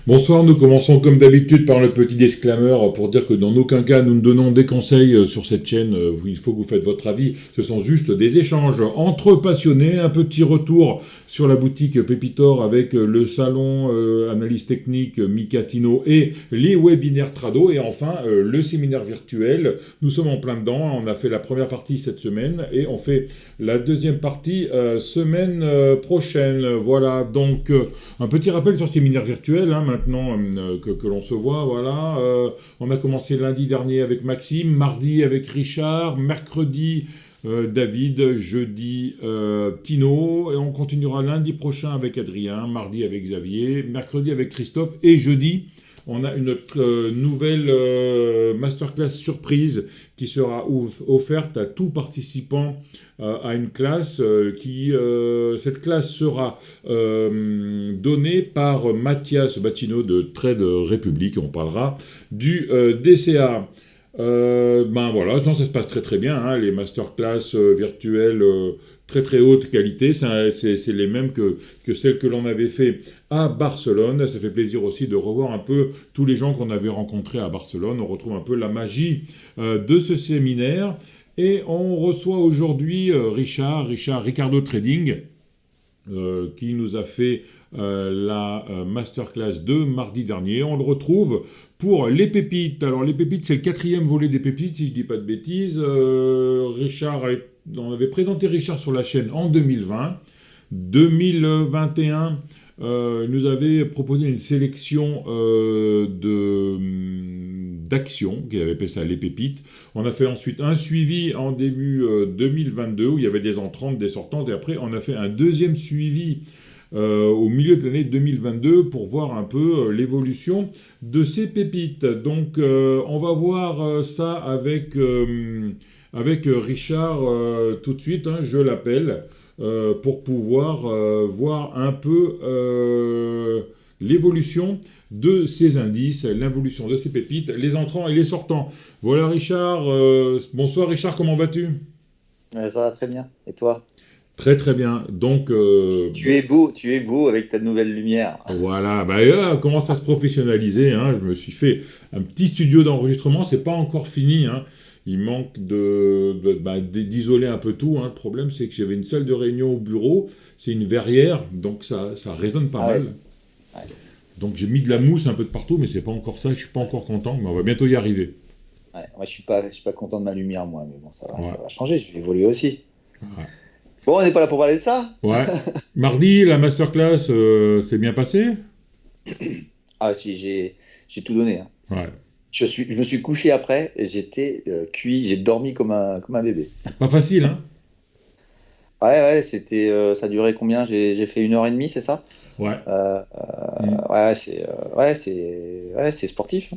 Bonsoir, nous commençons comme d'habitude par le petit disclaimer pour dire que dans aucun cas nous ne donnons des conseils sur cette chaîne, il faut que vous faites votre avis, ce sont juste des échanges entre passionnés, un petit retour sur la boutique Pépitor avec le salon analyse technique Mikatino et les webinaires Trado et enfin le séminaire virtuel. Nous sommes en plein dedans, on a fait la première partie cette semaine et on fait la deuxième partie semaine prochaine. Voilà, donc un petit rappel sur le séminaire virtuel, maintenant que l'on se voit, voilà. On a commencé lundi dernier avec Maxime, mardi avec Richard, mercredi David, jeudi Tino, et on continuera lundi prochain avec Adrien, mardi avec Xavier, mercredi avec Christophe, et jeudi, on a une nouvelle masterclass surprise qui sera offerte à tout participant à une classe cette classe sera donnée par Mathias Battino de Trade Republic. On parlera du DCA. Voilà, ça se passe très très bien, les masterclass virtuelles très très haute qualité, c'est les mêmes que celles que l'on avait fait à Barcelone. Ça fait plaisir aussi de revoir un peu tous les gens qu'on avait rencontrés à Barcelone. On retrouve un peu la magie de ce séminaire. Et on reçoit aujourd'hui Ricardo Trading, qui nous a fait la masterclass de mardi dernier. On le retrouve pour les pépites. Alors les pépites, c'est le 4e volet des pépites, si je dis pas de bêtises. On avait présenté Richard sur la chaîne en 2020. 2021, nous avait proposé une sélection d'actions, qui avait appelé ça les pépites. On a fait ensuite un suivi en début 2022, où il y avait des entrantes, des sortantes, et après on a fait un deuxième suivi au milieu de l'année 2022 pour voir un peu l'évolution de ces pépites. Donc on va voir ça avec Richard tout de suite, je l'appelle, pour pouvoir voir un peu l'évolution de ces indices, l'évolution de ces pépites, les entrants et les sortants. Voilà Richard, bonsoir Richard, comment vas-tu ? Ça va très bien, et toi ? Très très bien, donc... tu es beau avec ta nouvelle lumière. Voilà, on commence à se professionnaliser, je me suis fait un petit studio d'enregistrement, c'est pas encore fini, Il manque d'isoler un peu tout. Le problème, c'est que j'avais une salle de réunion au bureau. C'est une verrière, donc ça résonne pas mal. Ouais. Donc j'ai mis de la mousse un peu de partout, mais c'est pas encore ça. Je suis pas encore content, mais on va bientôt y arriver. Ouais, moi, je suis pas content de ma lumière, moi. Mais bon, ça va changer. Je vais évoluer aussi. Ouais. Bon, on n'est pas là pour parler de ça. Ouais. Mardi, la masterclass s'est bien passée. Ah, si, j'ai tout donné. Ouais. Je me suis couché après, j'étais cuit, j'ai dormi comme un bébé. Pas facile, Ouais, c'était, ça a duré combien ? J'ai fait 1h30, c'est ça ? Ouais. Ouais, c'est sportif.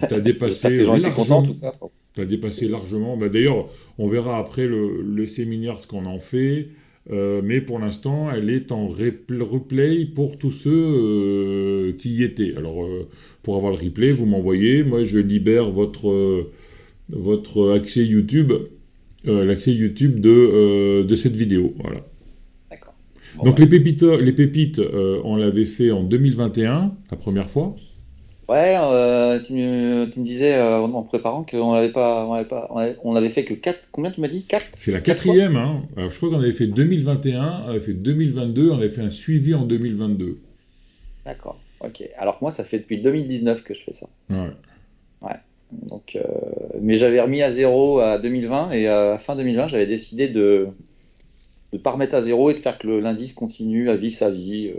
T'as dépassé les gens étaient contents, en tout cas. T'as dépassé largement. D'ailleurs, on verra après le séminaire ce qu'on en fait. Mais pour l'instant, elle est en replay pour tous ceux qui y étaient. Alors, pour avoir le replay, vous m'envoyez. Moi, je libère votre accès YouTube, l'accès YouTube de cette vidéo. Voilà. D'accord. Donc, les pépites, on l'avait fait en 2021, la première fois. Ouais, tu me disais en préparant qu'on on avait fait que 4. Combien tu m'as dit ? 4 ? C'est la 4e. Alors, je crois qu'on avait fait 2021, on avait fait 2022, on avait fait un suivi en 2022. D'accord, ok. Alors que moi, ça fait depuis 2019 que je fais ça. Ouais. Donc, mais j'avais remis à zéro à 2020 et à fin 2020, j'avais décidé de ne pas remettre à zéro et de faire que l'indice continue à vivre sa vie.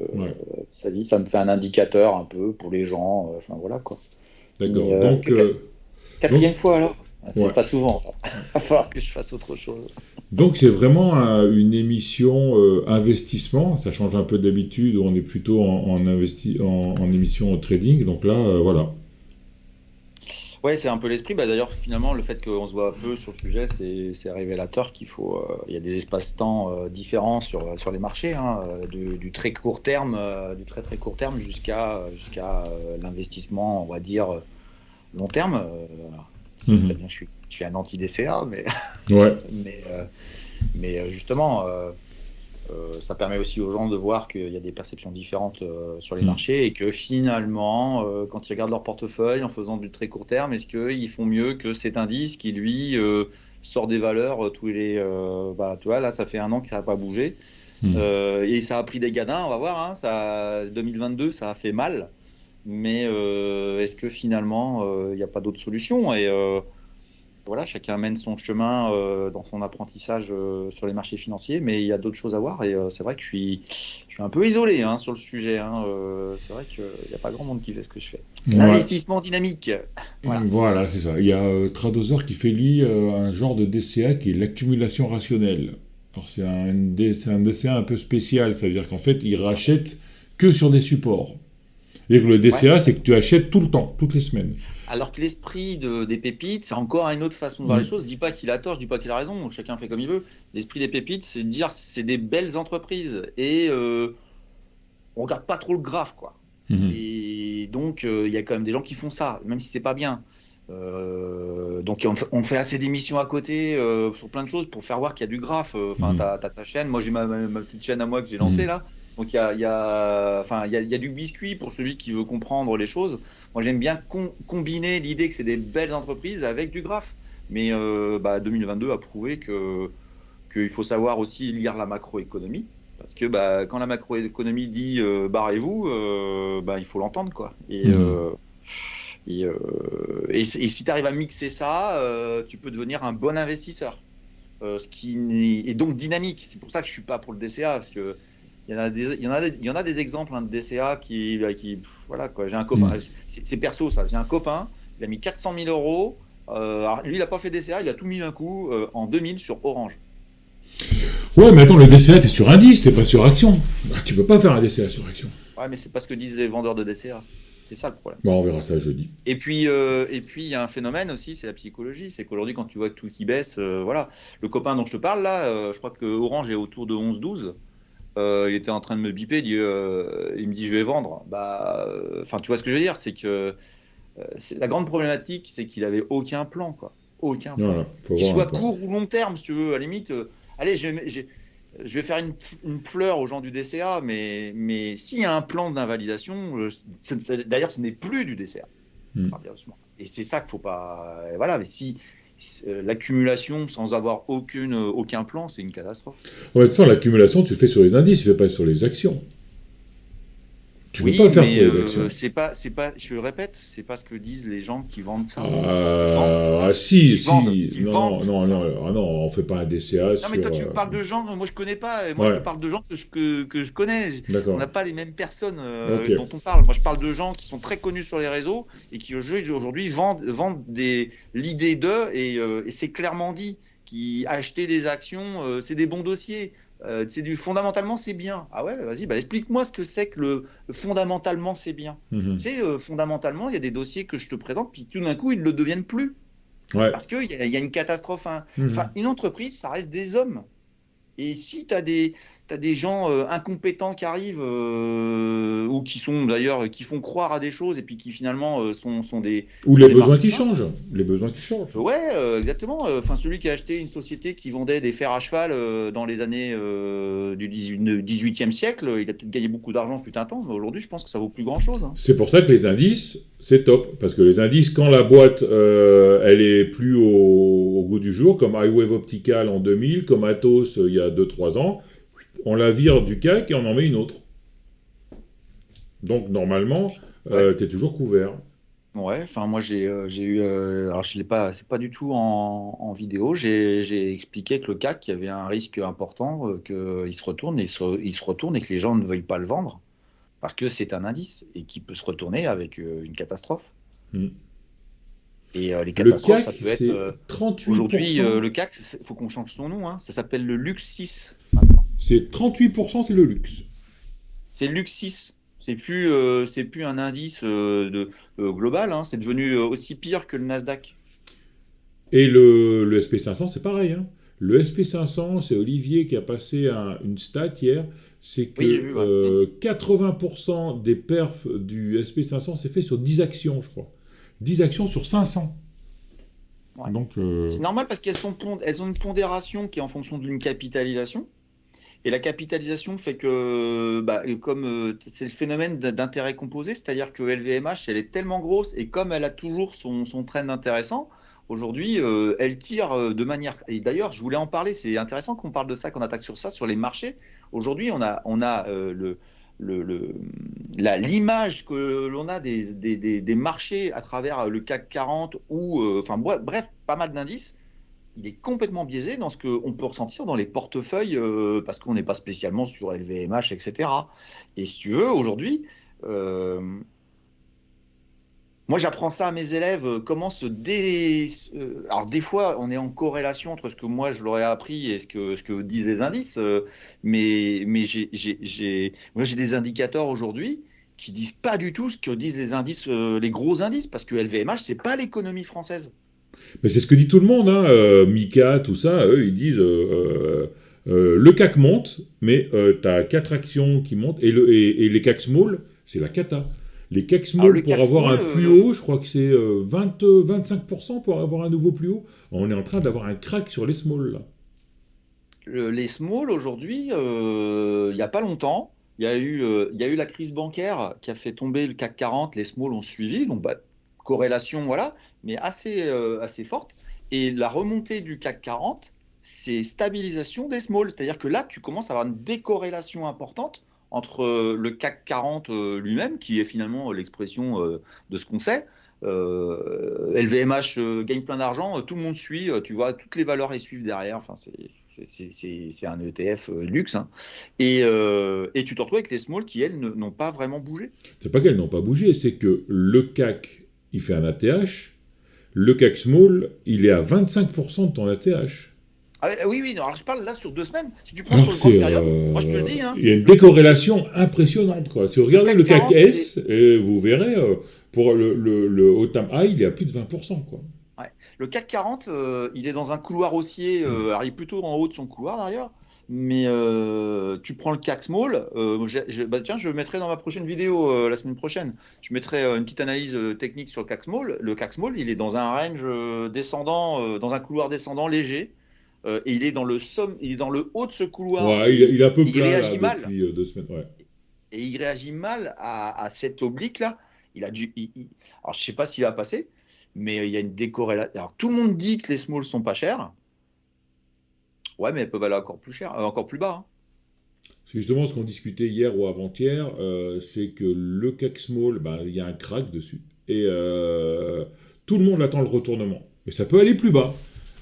Sa vie, ça me fait un indicateur un peu pour les gens. Voilà quoi. D'accord. Mais, donc, 4e fois alors ? C'est pas souvent. Il va falloir que je fasse autre chose. Donc c'est vraiment une émission investissement. Ça change un peu d'habitude où on est plutôt en émission trading. Donc là, voilà. Ouais, c'est un peu l'esprit. D'ailleurs, finalement, le fait qu'on se voit peu sur le sujet, c'est révélateur qu'il faut. Il y a des espaces-temps différents sur les marchés, du très court terme, du très très court terme jusqu'à l'investissement, on va dire long terme. C'est très bien que je suis un anti-DCA, mais ouais. mais justement, Ça permet aussi aux gens de voir qu'il y a des perceptions différentes sur les marchés et que finalement, quand ils regardent leur portefeuille en faisant du très court terme, est-ce qu'ils font mieux que cet indice qui, lui, sort des valeurs tous les... tu vois, là, ça fait 1 an que ça n'a pas bougé. Et ça a pris des gadins, on va voir. 2022, ça a fait mal. Mais est-ce que finalement, il n'y a pas d'autre solution? Et voilà, chacun mène son chemin dans son apprentissage sur les marchés financiers, mais il y a d'autres choses à voir. Et c'est vrai que je suis un peu isolé sur le sujet. C'est vrai qu'il n'y a pas grand monde qui fait ce que je fais. Ouais. L'investissement dynamique. Voilà, c'est ça. Il y a Tradozer qui fait, lui, un genre de DCA qui est l'accumulation rationnelle. Alors, c'est un DCA un peu spécial, c'est-à-dire qu'en fait, il rachète que sur des supports. Et le DCA, c'est que tu achètes tout le temps, toutes les semaines. Alors que l'esprit des pépites, c'est encore une autre façon de voir les choses. Je dis pas qu'il a tort, je dis pas qu'il a raison, chacun fait comme il veut. L'esprit des pépites, c'est de dire c'est des belles entreprises et on regarde pas trop le graphe, quoi. Et donc il y a quand même des gens qui font ça, même si c'est pas bien. Donc on fait assez d'émissions à côté sur plein de choses pour faire voir qu'il y a du graphe. T'as ta chaîne, moi j'ai ma petite chaîne à moi que j'ai lancée là. Donc il y a du biscuit pour celui qui veut comprendre les choses. Moi j'aime bien combiner l'idée que c'est des belles entreprises avec du graphe. Mais 2022 a prouvé qu'il faut savoir aussi lire la macroéconomie. Parce que quand la macroéconomie dit barrez-vous, il faut l'entendre, quoi. Et si tu arrives à mixer ça, tu peux devenir un bon investisseur. Ce qui est donc dynamique. C'est pour ça que je suis pas pour le DCA, parce que il y en a des exemples de DCA qui voilà, quoi. J'ai un copain, c'est perso ça. J'ai un copain, il a mis 400 000 euros. Alors, lui, il n'a pas fait DCA, il a tout mis d'un coup en 2000 sur Orange. Ouais, mais attends, le DCA, t'es sur indice, t'es pas sur action. Tu peux pas faire un DCA sur action. Ouais, mais c'est pas ce que disent les vendeurs de DCA. C'est ça le problème. On verra ça jeudi. Et puis il y a un phénomène aussi, c'est la psychologie. C'est qu'aujourd'hui, quand tu vois que tout qui baisse, voilà. Le copain dont je te parle là, je crois que Orange est autour de 11-12. Il était en train de me biper, il me dit je vais vendre. Tu vois ce que je veux dire, c'est que la grande problématique, c'est qu'il avait aucun plan, quoi. Aucun plan. Voilà, qu'il soit court ou long terme, si tu veux. À la limite, allez, je vais faire une fleur aux gens du DCA, mais s'il y a un plan d'invalidation, d'ailleurs, ce n'est plus du DCA. Et c'est ça qu'il ne faut pas. Voilà, mais si. L'accumulation sans avoir aucun plan, c'est une catastrophe. Ouais, sans l'accumulation, tu fais sur les indices, tu ne fais pas sur les actions. Tu ne peux pas faire sur les actions. C'est pas, je le répète, c'est pas ce que disent les gens qui vendent ça. Non, on fait pas un DCA. Non, mais toi, tu me parles de gens, moi je connais pas. Moi, je te parle de gens que je connais. D'accord. On n'a pas les mêmes personnes dont on parle. Moi, je parle de gens qui sont très connus sur les réseaux et qui aujourd'hui vendent l'idée d'eux et c'est clairement dit qu'acheter des actions, c'est des bons dossiers. Fondamentalement c'est bien. Ah ouais, vas-y, explique-moi ce que c'est que fondamentalement c'est bien. Tu sais, fondamentalement il y a des dossiers que je te présente puis tout d'un coup ils ne le deviennent plus parce qu'il y a une catastrophe. Une entreprise ça reste des hommes et si tu as des gens incompétents qui arrivent ou qui sont d'ailleurs qui font croire à des choses et puis qui finalement sont des les besoins qui changent. Ouais, exactement. Celui qui a acheté une société qui vendait des fers à cheval dans les années du 18e siècle, il a peut-être gagné beaucoup d'argent fut un temps, mais aujourd'hui je pense que ça vaut plus grand chose. C'est pour ça que les indices c'est top, parce que les indices quand la boîte elle est plus au goût du jour, comme iWave Optical en 2000, comme Atos il y a 2-3 ans, on la vire du CAC et on en met une autre. Donc normalement, t'es toujours couvert. Ouais, moi j'ai eu, alors je l'ai pas, c'est pas du tout en vidéo. J'ai expliqué que le CAC, il y avait un risque important, qu'il se retourne et que les gens ne veuillent pas le vendre parce que c'est un indice et qui peut se retourner avec une catastrophe. Et les catastrophes, CAC, ça peut être 38%. Aujourd'hui, le CAC, faut qu'on change son nom. Ça s'appelle le Lux 6 maintenant. C'est 38%, c'est le luxe. C'est le Lux 6. C'est plus un indice global. C'est devenu aussi pire que le Nasdaq. Et le SP500, c'est pareil. Le SP500, c'est Olivier qui a passé une stat hier. C'est que 80% des perfs du SP500, c'est fait sur 10 actions, je crois. 10 actions sur 500. Ouais. Donc, c'est normal parce qu'elles ont une pondération qui est en fonction d'une capitalisation. Et la capitalisation fait que, comme c'est le phénomène d'intérêt composé, c'est-à-dire que LVMH, elle est tellement grosse et comme elle a toujours son trend intéressant, aujourd'hui, elle tire de manière. Et d'ailleurs, je voulais en parler, c'est intéressant qu'on parle de ça, qu'on attaque sur ça, sur les marchés. Aujourd'hui, on a le, le- l'image que l'on a des marchés à travers le CAC 40 ou, enfin, bref, pas mal d'indices il est complètement biaisé dans ce qu'on peut ressentir dans les portefeuilles parce qu'on n'est pas spécialement sur LVMH, etc. Et cetera. Et si tu veux, aujourd'hui, euh, moi j'apprends ça à mes élèves, comment alors des fois, on est en corrélation entre ce que moi je leur ai appris et ce que disent les indices, mais moi j'ai des indicateurs aujourd'hui qui disent pas du tout ce que disent les indices, les gros indices, parce que LVMH, c'est pas l'économie française. Mais c'est ce que dit tout le monde, hein, Mika, tout ça, eux, ils disent le CAC monte, mais tu as 4 actions qui montent, et les CAC Small, c'est la cata. Les CAC Alors Small, le pour CAC avoir un Small, plus haut, je crois que c'est 25% pour avoir un nouveau plus haut. On est en train d'avoir un crack sur les Small, là. les small aujourd'hui, il n'y a pas longtemps, il y a eu la crise bancaire qui a fait tomber le CAC 40, les small ont suivi, donc corrélation, voilà, mais assez forte. Et la remontée du CAC 40, c'est stabilisation des small, c'est-à-dire que là, tu commences à avoir une décorrélation importante entre le CAC 40 lui-même, qui est finalement l'expression de ce qu'on sait. LVMH gagne plein d'argent, tout le monde suit, tu vois, toutes les valeurs les suivent derrière. Enfin, c'est un ETF luxe. Hein. Et tu te retrouves avec les small qui, elles, n'ont pas vraiment bougé. C'est pas qu'elles n'ont pas bougé, c'est que le CAC, il fait un ATH, le CAC Small, il est à 25% de ton ATH. Ah, oui, oui, non, alors je parle là sur 2 semaines. Si tu prends Alors sur une grande c'est, période, moi je te le dis, hein, il y a une décorrélation impressionnante, quoi. Si vous le regardez CAC le CAC 40, S, vous verrez, pour le all-time high, il est à plus de 20%, quoi. ouais. Le CAC 40, il est dans un couloir haussier. Alors, il est plutôt en haut de son couloir d'ailleurs. Mais tu prends le CAC Small. Tiens, je mettrai dans ma prochaine vidéo la semaine prochaine. Je mettrai une petite analyse technique sur le CAC Small. Le CAC Small, il est dans un range descendant, dans un couloir descendant léger. Et il est dans le haut de ce couloir. Ouais, il est un peu Il plat, là, réagit mal. depuis 2 semaines, ouais. Et il réagit mal à cette oblique là. Il a dû. Alors je sais pas s'il va passer, mais il y a une décorrélation. Alors tout le monde dit que les smalls sont pas chers. Ouais, mais elles peuvent aller encore plus cher, encore plus bas. Hein. C'est justement ce qu'on discutait hier ou avant-hier, c'est que le CAC Small, ben, il y a un crack dessus. Et tout le monde attend le retournement. Mais ça peut aller plus bas.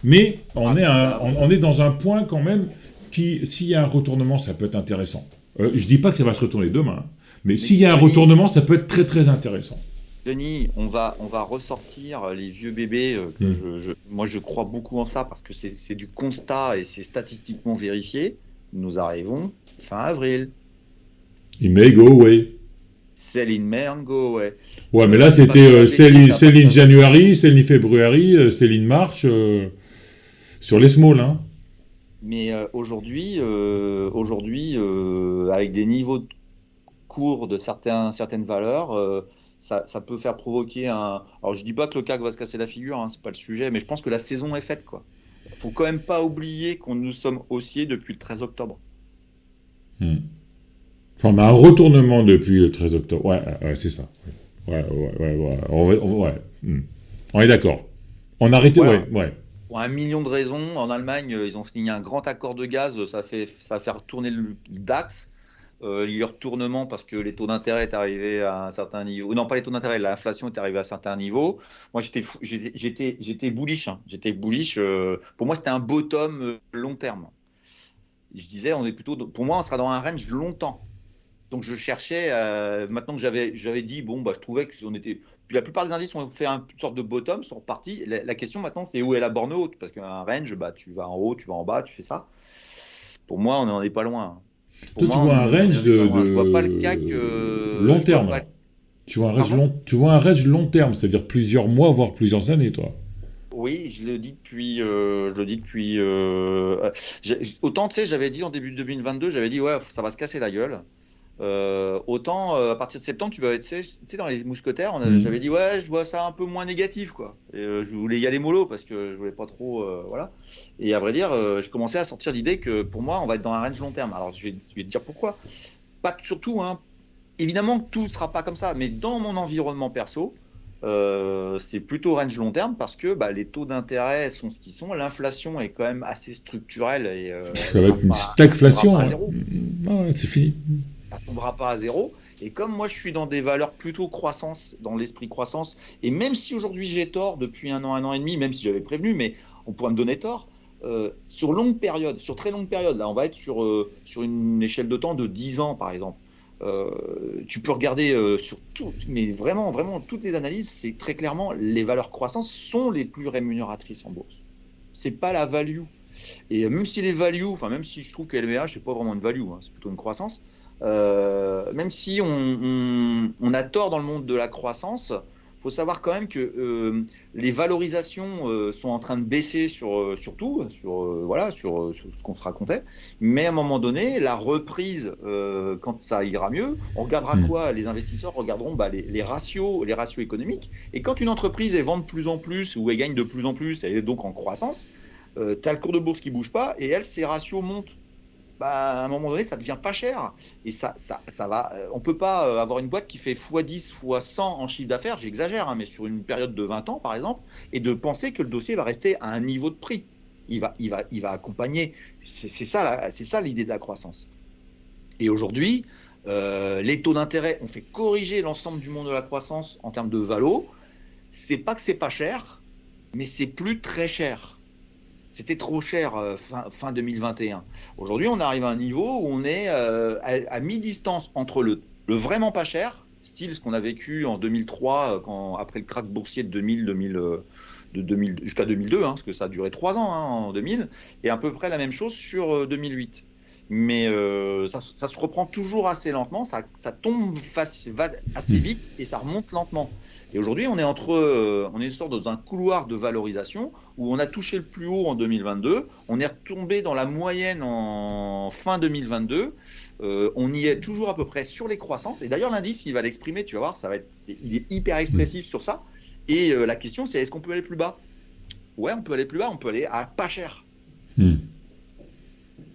Mais on est dans un point quand même qui, s'il y a un retournement, ça peut être intéressant. Je dis pas que ça va se retourner demain, hein, mais s'il y a un retournement, ça peut être très très intéressant. Denis, on va ressortir les vieux bébés. Moi, je crois beaucoup en ça parce que c'est du constat et c'est statistiquement vérifié. Nous arrivons fin avril. It may go away. Sell in May and go away. Ouais, mais là c'était sell in January, sell in February, sell in March sur les small, hein. Mais aujourd'hui, avec des niveaux de cours de certaines valeurs, ça peut faire provoquer un. Alors je dis pas que le CAC va se casser la figure, hein, c'est pas le sujet, mais je pense que la saison est faite, quoi. Faut quand même pas oublier qu'on nous sommes haussiers depuis le 13 octobre. Hmm. Enfin, on a un retournement depuis le 13 octobre. Ouais, c'est ça. Ouais. On est d'accord. On a arrêté, Voilà. ouais. Pour 1 million de raisons, en Allemagne, ils ont signé un grand accord de gaz, ça fait retourner le DAX. Il y a eu retournement parce que les taux d'intérêt est arrivé à un certain niveau. Non, pas les taux d'intérêt, l'inflation est arrivée à un certain niveau. Moi, j'étais bullish. Hein. J'étais bullish. Pour moi, c'était un bottom long terme. Je disais, pour moi, on sera dans un range longtemps. Donc, je cherchais, maintenant que j'avais dit, bon, je trouvais qu'on était. Puis la plupart des indices ont fait une sorte de bottom, sont repartis. La question maintenant, c'est où est la borne haute? Parce qu'un range, tu vas en haut, tu vas en bas, tu fais ça. Pour moi, on n'en est pas loin. Pour Toi, moi, tu vois un range je vois pas le CAC. long terme. Pas... Tu vois un range long terme, c'est-à-dire plusieurs mois, voire plusieurs années, toi. Oui, je le dis depuis. Autant, tu sais, j'avais dit en début de 2022, j'avais dit, ouais, ça va se casser la gueule. Autant à partir de septembre, tu vas être, tu sais, dans les mousquetaires, Mhm. j'avais dit ouais, je vois ça un peu moins négatif, quoi. Et, je voulais y aller mollo parce que je voulais pas trop, voilà. Et à vrai dire, je commençais à sortir l'idée que pour moi, on va être dans un range long terme. Alors je vais te dire pourquoi. Pas surtout, hein. Évidemment, tout ne sera pas comme ça, mais dans mon environnement perso, c'est plutôt range long terme parce que bah, les taux d'intérêt sont ce qu'ils sont. L'inflation est quand même assez structurelle et Ça va être une ça tombera pas à stagflation, hein. zéro. Ouais, c'est fini. Ça tombera pas à zéro. Et comme moi, je suis dans des valeurs plutôt croissance, dans l'esprit croissance, et même si aujourd'hui j'ai tort depuis un an et demi, même si j'avais prévenu, mais on pourrait me donner tort, sur longue période, sur très longue période, là on va être sur une échelle de temps de 10 ans par exemple. Tu peux regarder sur tout, mais vraiment, vraiment, toutes les analyses, c'est très clairement les valeurs croissance sont les plus rémunératrices en bourse. C'est pas la value. Et même si les values, enfin même si je trouve que LVMH, c'est pas vraiment une value, hein, c'est plutôt une croissance, même si on a tort dans le monde de la croissance, il faut savoir quand même que les valorisations sont en train de baisser sur tout, voilà, sur ce qu'on se racontait. Mais à un moment donné, la reprise, quand ça ira mieux, on regardera Mhm. quoi? Les investisseurs regarderont bah, les ratios économiques. Et quand une entreprise elle vend de plus en plus ou elle gagne de plus en plus, elle est donc en croissance, tu as le cours de bourse qui bouge pas et elle, ses ratios montent. Bah, à un moment donné, ça devient pas cher. Et ça va. On peut pas avoir une boîte qui fait x10, x100 en chiffre d'affaires, j'exagère, hein, mais sur une période de 20 ans, par exemple, et de penser que le dossier va rester à un niveau de prix. Il va accompagner. C'est ça l'idée de la croissance. Et aujourd'hui, les taux d'intérêt ont fait corriger l'ensemble du monde de la croissance en termes de valo. C'est pas que c'est pas cher, mais c'est plus très cher. C'était trop cher fin 2021. Aujourd'hui, on arrive à un niveau où on est à mi-distance entre le vraiment pas cher, style ce qu'on a vécu en 2003, après le krach boursier de 2000 jusqu'à 2002, hein, parce que ça a duré 3 ans hein, en 2000, et à peu près la même chose sur 2008. Mais ça se reprend toujours assez lentement, ça tombe va assez Mhm. vite et ça remonte lentement. Et aujourd'hui, on est dans un couloir de valorisation où on a touché le plus haut en 2022, on est retombé dans la moyenne en fin 2022, on y est toujours à peu près sur les croissances, et d'ailleurs l'indice, il va l'exprimer, tu vas voir, il est hyper Mhm. expressif sur ça, et la question c'est est-ce qu'on peut aller plus bas? Ouais, on peut aller plus bas, on peut aller à pas cher. Mhm.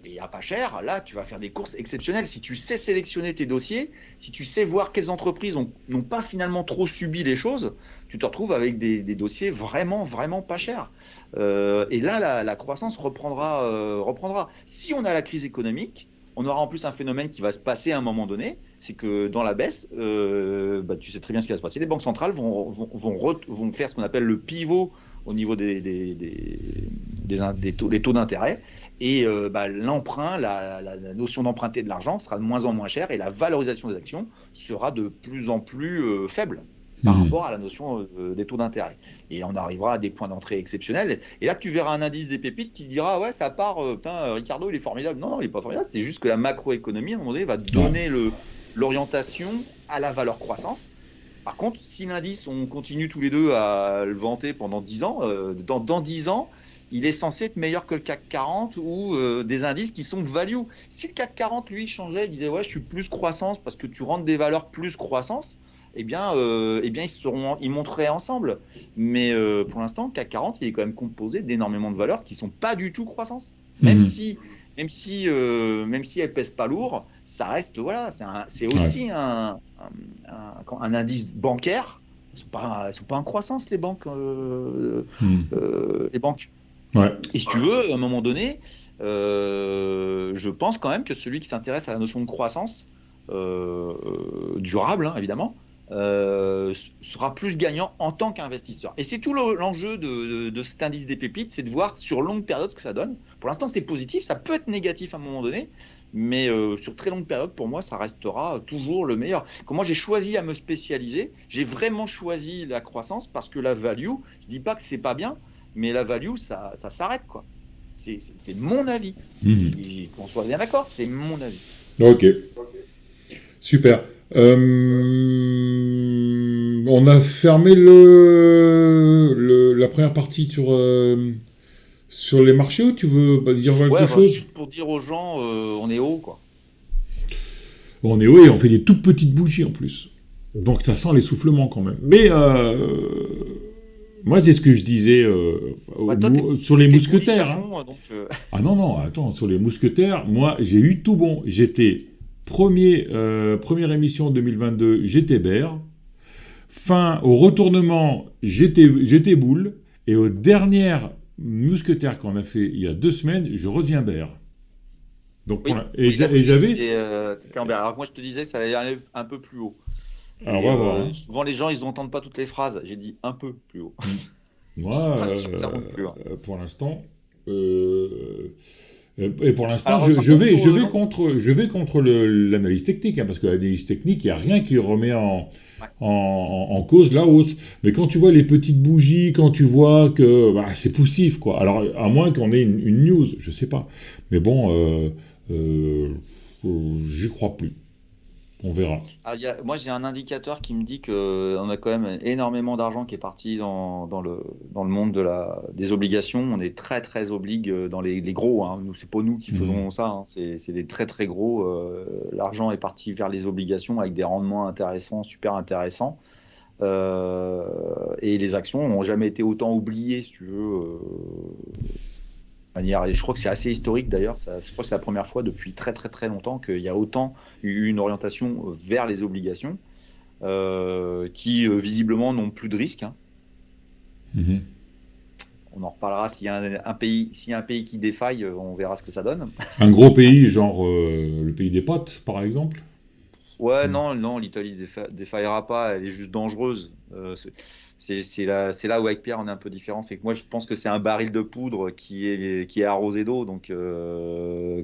Et à pas cher, là, tu vas faire des courses exceptionnelles. Si tu sais sélectionner tes dossiers, si tu sais voir quelles entreprises n'ont pas finalement trop subi les choses, tu te retrouves avec des dossiers vraiment, vraiment pas chers. Et là, la croissance reprendra. Si on a la crise économique, on aura en plus un phénomène qui va se passer à un moment donné, c'est que dans la baisse, bah, tu sais très bien ce qui va se passer. Les banques centrales vont faire ce qu'on appelle le pivot au niveau des taux d'intérêt. Et bah, l'emprunt, la notion d'emprunter de l'argent sera de moins en moins chère et la valorisation des actions sera de plus en plus faible par Mhm. rapport à la notion des taux d'intérêt. Et on arrivera à des points d'entrée exceptionnels. Et là, tu verras un indice des pépites qui dira ouais, ça part, putain, Ricardo, il est formidable. Non, non, il n'est pas formidable. C'est juste que la macroéconomie, à un moment donné, va Ouais. donner l'orientation à la valeur croissance. Par contre, si l'indice, on continue tous les deux à le vanter pendant 10 ans, dans 10 ans, il est censé être meilleur que le CAC 40 ou des indices qui sont value. Si le CAC 40, lui, changeait, il disait ouais, je suis plus croissance parce que tu rentres des valeurs plus croissance, eh bien ils monteraient ensemble. Mais pour l'instant, le CAC 40, il est quand même composé d'énormément de valeurs qui sont pas du tout croissance. Même Mhm. si, même si elles pèsent pas lourd, ça reste, voilà, c'est Ouais. aussi un indice bancaire. Ils sont pas en croissance, les banques. Mhm. Les banques. Ouais. Et si tu veux, à un moment donné, je pense quand même que celui qui s'intéresse à la notion de croissance durable, hein, évidemment, sera plus gagnant en tant qu'investisseur. Et c'est tout l'enjeu de cet indice des pépites, c'est de voir sur longue période ce que ça donne. Pour l'instant, c'est positif, ça peut être négatif à un moment donné, mais sur très longue période, pour moi, ça restera toujours le meilleur. Quand moi, j'ai choisi à me spécialiser, j'ai vraiment choisi la croissance parce que la value, je dis pas que c'est pas bien, mais la value, ça s'arrête, quoi. C'est mon avis. Mhm. Qu'on soit bien d'accord, c'est mon avis. Ok. Super. On a fermé la première partie sur les marchés ou tu veux dire quelque Ouais, bah, chose? juste pour dire aux gens, on est haut, quoi. On fait des toutes petites bougies en plus. Donc ça sent l'essoufflement quand même. Mais moi, c'est ce que je disais sur les mousquetaires. Hein. Donc, Ah non, attends, sur les mousquetaires, moi, j'ai eu tout bon. J'étais première émission 2022, j'étais Bear. Fin, au retournement, j'étais Boule. Et aux dernières mousquetaires qu'on a fait il y a 2 semaines, je reviens Bear. Donc, j'avais... Alors moi, je te disais, ça allait aller un peu plus haut. Alors, on va voir. Hein. Souvent, les gens, ils n'entendent pas toutes les phrases. J'ai dit un peu plus haut. Moi, pour l'instant... et pour l'instant, alors, je vais contre l'analyse technique, hein, parce que l'analyse technique, il n'y a rien qui remet en cause la hausse. Mais quand tu vois les petites bougies, quand tu vois que c'est poussif, quoi. Alors, à moins qu'on ait une news, je sais pas. Mais bon, j'y crois plus. On verra. Moi, j'ai un indicateur qui me dit qu'on a quand même énormément d'argent qui est parti dans le monde des obligations. On est très, très obligue dans les gros. Hein. Nous, c'est pas nous qui faisons ça. Hein. C'est des très, très gros. L'argent est parti vers les obligations avec des rendements intéressants, super intéressants. Et les actions n'ont jamais été autant oubliées, si tu veux. Et je crois que c'est assez historique d'ailleurs, je crois que c'est la première fois depuis très très très longtemps qu'il y a autant eu une orientation vers les obligations qui visiblement n'ont plus de risque. Hein. On en reparlera s'il y a un pays qui défaille, on verra ce que ça donne. Un gros pays, genre le pays des potes par exemple. Ouais, non, l'Italie défaillera pas, elle est juste dangereuse. C'est là où avec Pierre on est un peu différent, c'est que moi je pense que c'est un baril de poudre qui est arrosé d'eau donc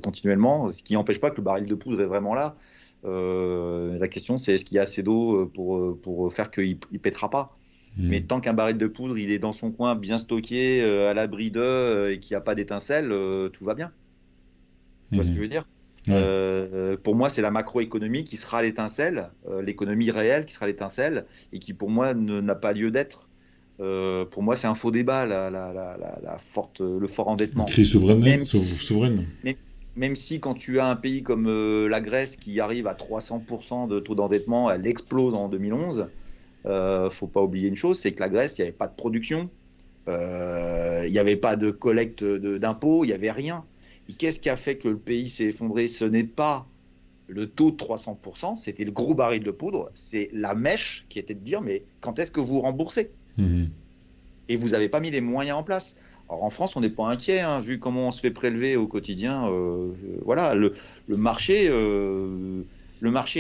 continuellement, ce qui n'empêche pas que le baril de poudre est vraiment là. La question c'est est-ce qu'il y a assez d'eau pour faire qu'il ne pètera pas. Mais tant qu'un baril de poudre il est dans son coin bien stocké à l'abri d'eux et qu'il n'y a pas d'étincelle, tout va bien. Tu vois ce que je veux dire? Pour moi, c'est la macroéconomie qui sera l'étincelle, l'économie réelle qui sera l'étincelle, et qui pour moi n'a pas lieu d'être. Pour moi, c'est un faux débat, le fort endettement. Crise souveraine. Même si quand tu as un pays comme la Grèce qui arrive à 300% de taux d'endettement, elle explose en 2011, faut pas oublier une chose, c'est que la Grèce, il n'y avait pas de production, il n'y avait pas de collecte d'impôts, il n'y avait rien. Et qu'est-ce qui a fait que le pays s'est effondré? Ce n'est pas le taux de 300%, c'était le gros baril de poudre, c'est la mèche qui était de dire mais quand est-ce que vous remboursez? Et vous n'avez pas mis les moyens en place. Alors en France, on n'est pas inquiet, hein, vu comment on se fait prélever au quotidien. Voilà, le marché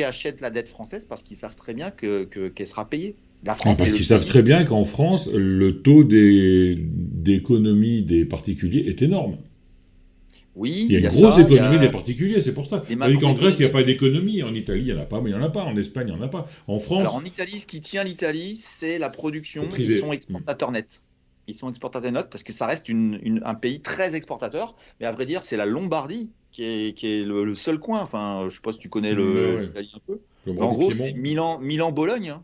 achète la dette française parce qu'ils savent très bien qu'elle sera payée. La France, parce qu'ils savent très bien qu'en France, le taux d'économie des particuliers est énorme. Oui, il y a une grosse économie des particuliers, c'est pour ça. Tandis qu'en Grèce, il n'y a pas d'économie. En Italie, il n'y en a pas, mais il n'y en a pas. En Espagne, il n'y en a pas. En France... Alors, en Italie, ce qui tient l'Italie, c'est la production. Ils sont exportateurs nets. Ils sont exportateurs nets parce que ça reste un pays très exportateur. Mais à vrai dire, c'est la Lombardie qui est le seul coin. Enfin, je ne sais pas si tu connais l'Italie un peu. En gros, c'est Milan-Bologne. Hein.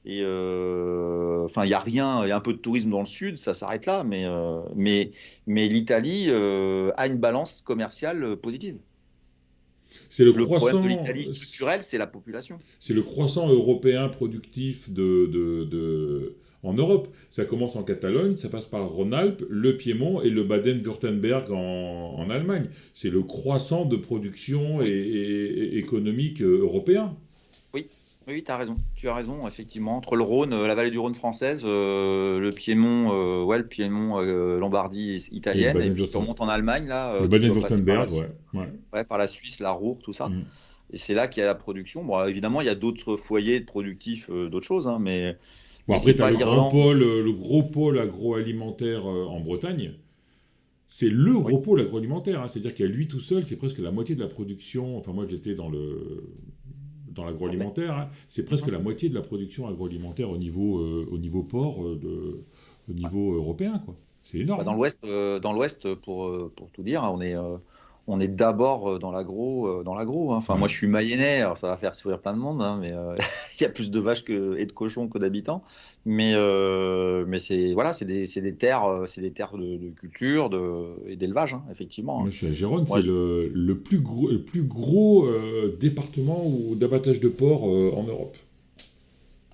Et il n'y a rien, il y a un peu de tourisme dans le sud, ça s'arrête là, mais l'Italie a une balance commerciale positive. C'est le problème de l'Italie structurel, c'est la population. C'est le croissant européen productif en Europe. Ça commence en Catalogne, ça passe par le Rhône-Alpes, le Piémont et le Baden-Württemberg en Allemagne. C'est le croissant de production et économique européen. Oui, tu as raison, effectivement. Entre le Rhône, la vallée du Rhône française, le Piémont, Lombardie italienne, et puis tu remontes en Allemagne, là. Le Baden-Württemberg, par la Suisse, la Ruhr, tout ça. Et c'est là qu'il y a la production. Bon, évidemment, il y a d'autres foyers productifs, d'autres choses, hein, mais... Bon, après, tu as le gros pôle agroalimentaire en Bretagne. C'est le gros pôle agroalimentaire, hein. C'est-à-dire qu'à lui tout seul, c'est presque la moitié de la production. Enfin, moi, j'étais dans l'agroalimentaire, hein. C'est presque la moitié de la production agroalimentaire au niveau port, au niveau européen, quoi. C'est énorme. Dans l'Ouest, pour tout dire, on on est d'abord dans l'agro, hein. Enfin, moi, je suis mayennais, alors ça va faire sourire plein de monde, hein, mais il y a plus de vaches et de cochons que d'habitants. Mais c'est des terres de culture et d'élevage, hein, effectivement, Moi, hein. je suis à Gérone, Moi, c'est le plus gros département d'abattage de porc en Europe.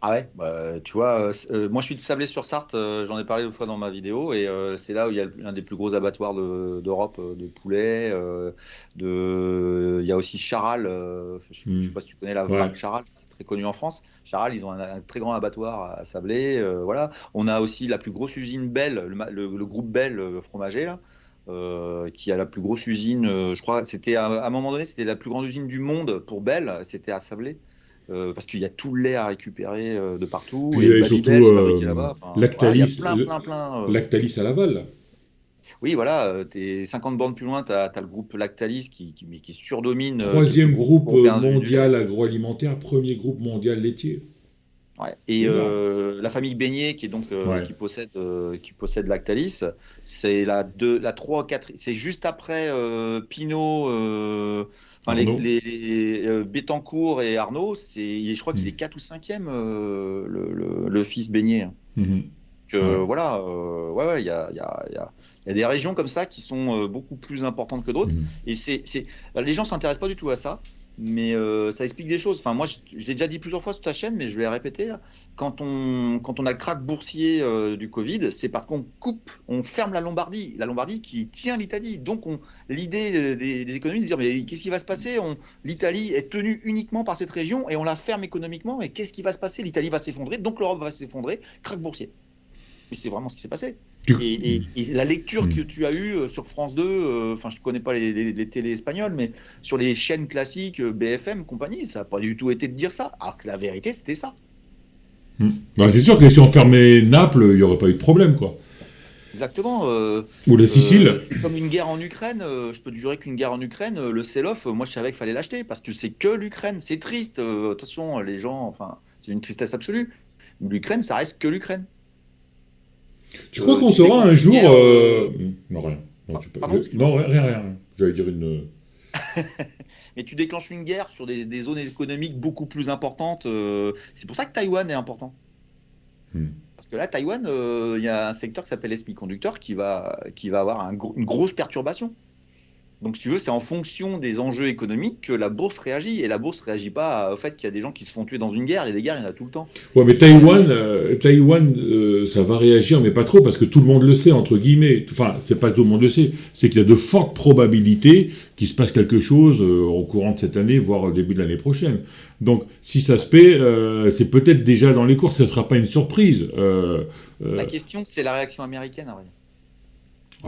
Ah ouais, bah, tu vois, moi je suis de Sablé-sur-Sarthe, j'en ai parlé une fois dans ma vidéo, et c'est là où il y a un des plus gros abattoirs d'Europe de poulets. Il y a aussi Charal, je sais pas si tu connais la Ouais. marque Charal, c'est très connu en France. Charal, ils ont un très grand abattoir à Sablé, voilà. On a aussi la plus grosse usine Bell, le groupe Bell fromager, là, qui a la plus grosse usine, je crois, c'était à un moment donné, c'était la plus grande usine du monde pour Bell, c'était à Sablé. Parce qu'il y a tout le lait à récupérer de partout, Puis et il y le avait Babybel surtout est fabriqué là-bas. Enfin, voilà, il y a Lactalis, plein. Lactalis à Laval. Oui, voilà, t'es 50 bornes plus loin, t'as le groupe Lactalis qui surdomine tout le Troisième groupe groupe européen du lait. mondial agroalimentaire, premier groupe mondial laitier. Ouais. C'est Et énorme. la famille Beignet, qui est donc Ouais. qui possède Lactalis, c'est la 3 4, c'est juste après Pinot, enfin Arnaud. Bettencourt et Arnaud, je crois qu'il est Hmm. 4 ou 5e, le fils Beignet, hein. Mhm. Que Ouais. voilà, ouais, il y a des régions comme ça qui sont beaucoup plus importantes que d'autres. Mhm. Et les gens s'intéressent pas du tout à ça, mais ça explique des choses. Enfin, moi, je l'ai déjà dit plusieurs fois sur ta chaîne, mais je vais le répéter, là. Quand on a le krach boursier du Covid, c'est parce qu'on on ferme la Lombardie qui tient l'Italie. Donc, l'idée des économistes, c'est de dire, mais qu'est-ce qui va se passer? L'Italie est tenue uniquement par cette région et on la ferme économiquement. Et qu'est-ce qui va se passer? L'Italie va s'effondrer, donc l'Europe va s'effondrer. Krach boursier. Mais c'est vraiment ce qui s'est passé. Et la lecture que Mhm. tu as eue sur France 2, enfin, je ne connais pas les télés espagnoles, mais sur les chaînes classiques, BFM, compagnie, ça n'a pas du tout été de dire ça. Alors que la vérité, c'était ça. Mhm. Bah, c'est sûr que si on fermait Naples, il n'y aurait pas eu de problème, quoi. Exactement. Ou la Sicile. C'est comme une guerre en Ukraine. Je peux te jurer qu'une guerre en Ukraine, le sell-off, moi, je savais qu'il fallait l'acheter parce que c'est que l'Ukraine. C'est triste. Attention, les gens, enfin, c'est une tristesse absolue. L'Ukraine, ça reste que l'Ukraine. Tu crois qu'on Tu saura un déclenches une jour... guerre. Non, rien. Non, Pardon, non, excuse-moi. rien. J'allais dire une... Mais tu déclenches une guerre sur des zones économiques beaucoup plus importantes. C'est pour ça que Taïwan est important. Hmm. Parce que là, Taïwan, il y a un secteur qui s'appelle les semi-conducteurs qui va avoir une grosse perturbation. Donc, si tu veux, c'est en fonction des enjeux économiques que la bourse réagit. Et la bourse ne réagit pas au fait qu'il y a des gens qui se font tuer dans une guerre. Et des guerres, il y en a tout le temps. Ouais, mais Taïwan, ça va réagir, mais pas trop, parce que tout le monde le sait, entre guillemets. Enfin, c'est pas que tout le monde le sait, c'est qu'il y a de fortes probabilités qu'il se passe quelque chose au courant de cette année, voire au début de l'année prochaine. Donc, si ça se fait, c'est peut-être déjà dans les courses, ce ne sera pas une surprise. La question, c'est la réaction américaine, à vrai dire.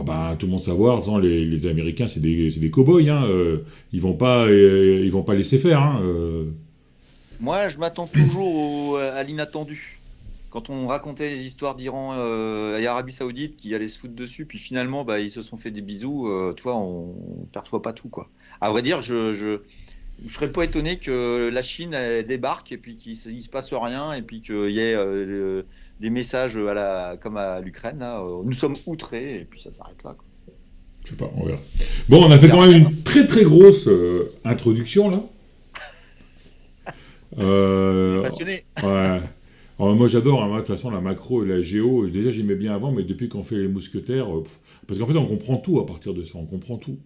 Ah bah, tout le monde savoir, les Américains, c'est des cow-boys, hein, ils vont pas laisser faire, hein. Moi, je m'attends toujours à l'inattendu. Quand on racontait les histoires d'Iran et Arabie Saoudite qui allaient se foutre dessus, puis finalement, bah, ils se sont fait des bisous, tu vois, on ne perçoit pas tout, quoi. À vrai dire, je serais pas étonné que la Chine débarque et puis qu'il ne se passe rien et puis qu'il y ait des messages comme à l'Ukraine, là, nous sommes outrés, et puis ça s'arrête là, quoi. Je sais pas, on verra. Bon, on a fait quand même une très très grosse introduction, là. Vous êtes Euh, passionné. ouais. Alors, moi j'adore, hein, moi, de toute façon la macro et la géo, déjà j'aimais bien avant, mais depuis qu'on fait les mousquetaires, parce qu'en fait on comprend tout à partir de ça, on comprend tout.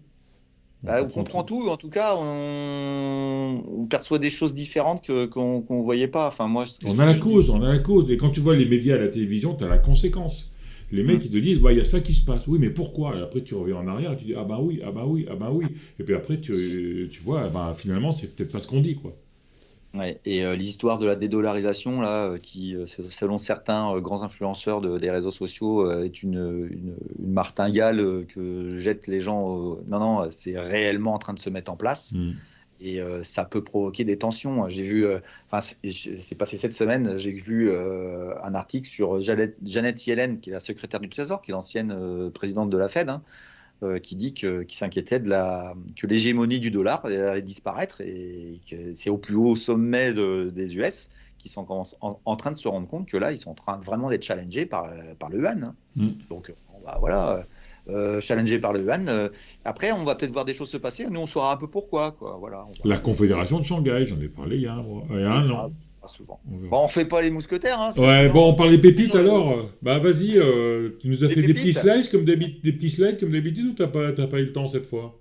On Bah, on comprend comprend tout. tout, en tout cas, on perçoit des choses différentes qu'on ne voyait pas. Enfin, moi, On ce a que la je dis cause, aussi. on a la cause. Et quand tu vois les médias à la télévision, tu as la conséquence. Les mecs Hum. ils te disent, bah il y a ça qui se passe. Oui, mais pourquoi? Et après tu reviens en arrière et tu dis, ah bah oui, ah bah oui, ah bah oui. Et puis après tu vois, bah, finalement c'est peut-être pas ce qu'on dit, quoi. Ouais. Et l'histoire de la dédollarisation, là, qui, selon certains grands influenceurs des réseaux sociaux, est une martingale que jettent les gens. Non, non, c'est réellement en train de se mettre en place. Hmm. Et ça peut provoquer des tensions. J'ai vu, enfin, c'est passé cette semaine, j'ai vu un article sur Janet Yellen, qui est la secrétaire du Trésor, qui est l'ancienne présidente de la Fed, hein, qui dit qui s'inquiétait que l'hégémonie du dollar allait disparaître et que c'est au plus haut sommet des US qui sont en train de se rendre compte que là, ils sont en train vraiment d'être challengés par le yuan, hein. Hmm. Donc, bon, bah, voilà. challengé par le yuan. Après, on va peut-être voir des choses se passer. Nous, on saura un peu pourquoi, quoi. Voilà. La Confédération de Shanghai, j'en ai parlé il y a un an. Pas souvent. On verra. Bon, on fait pas les mousquetaires, hein, parce que Ouais, sinon, bon, on parle des pépites toujours les alors. autres. Bah vas-y, tu nous as Les fait des petits pépites. slides des petits slides comme d'habitude ou t'as pas eu le temps cette fois?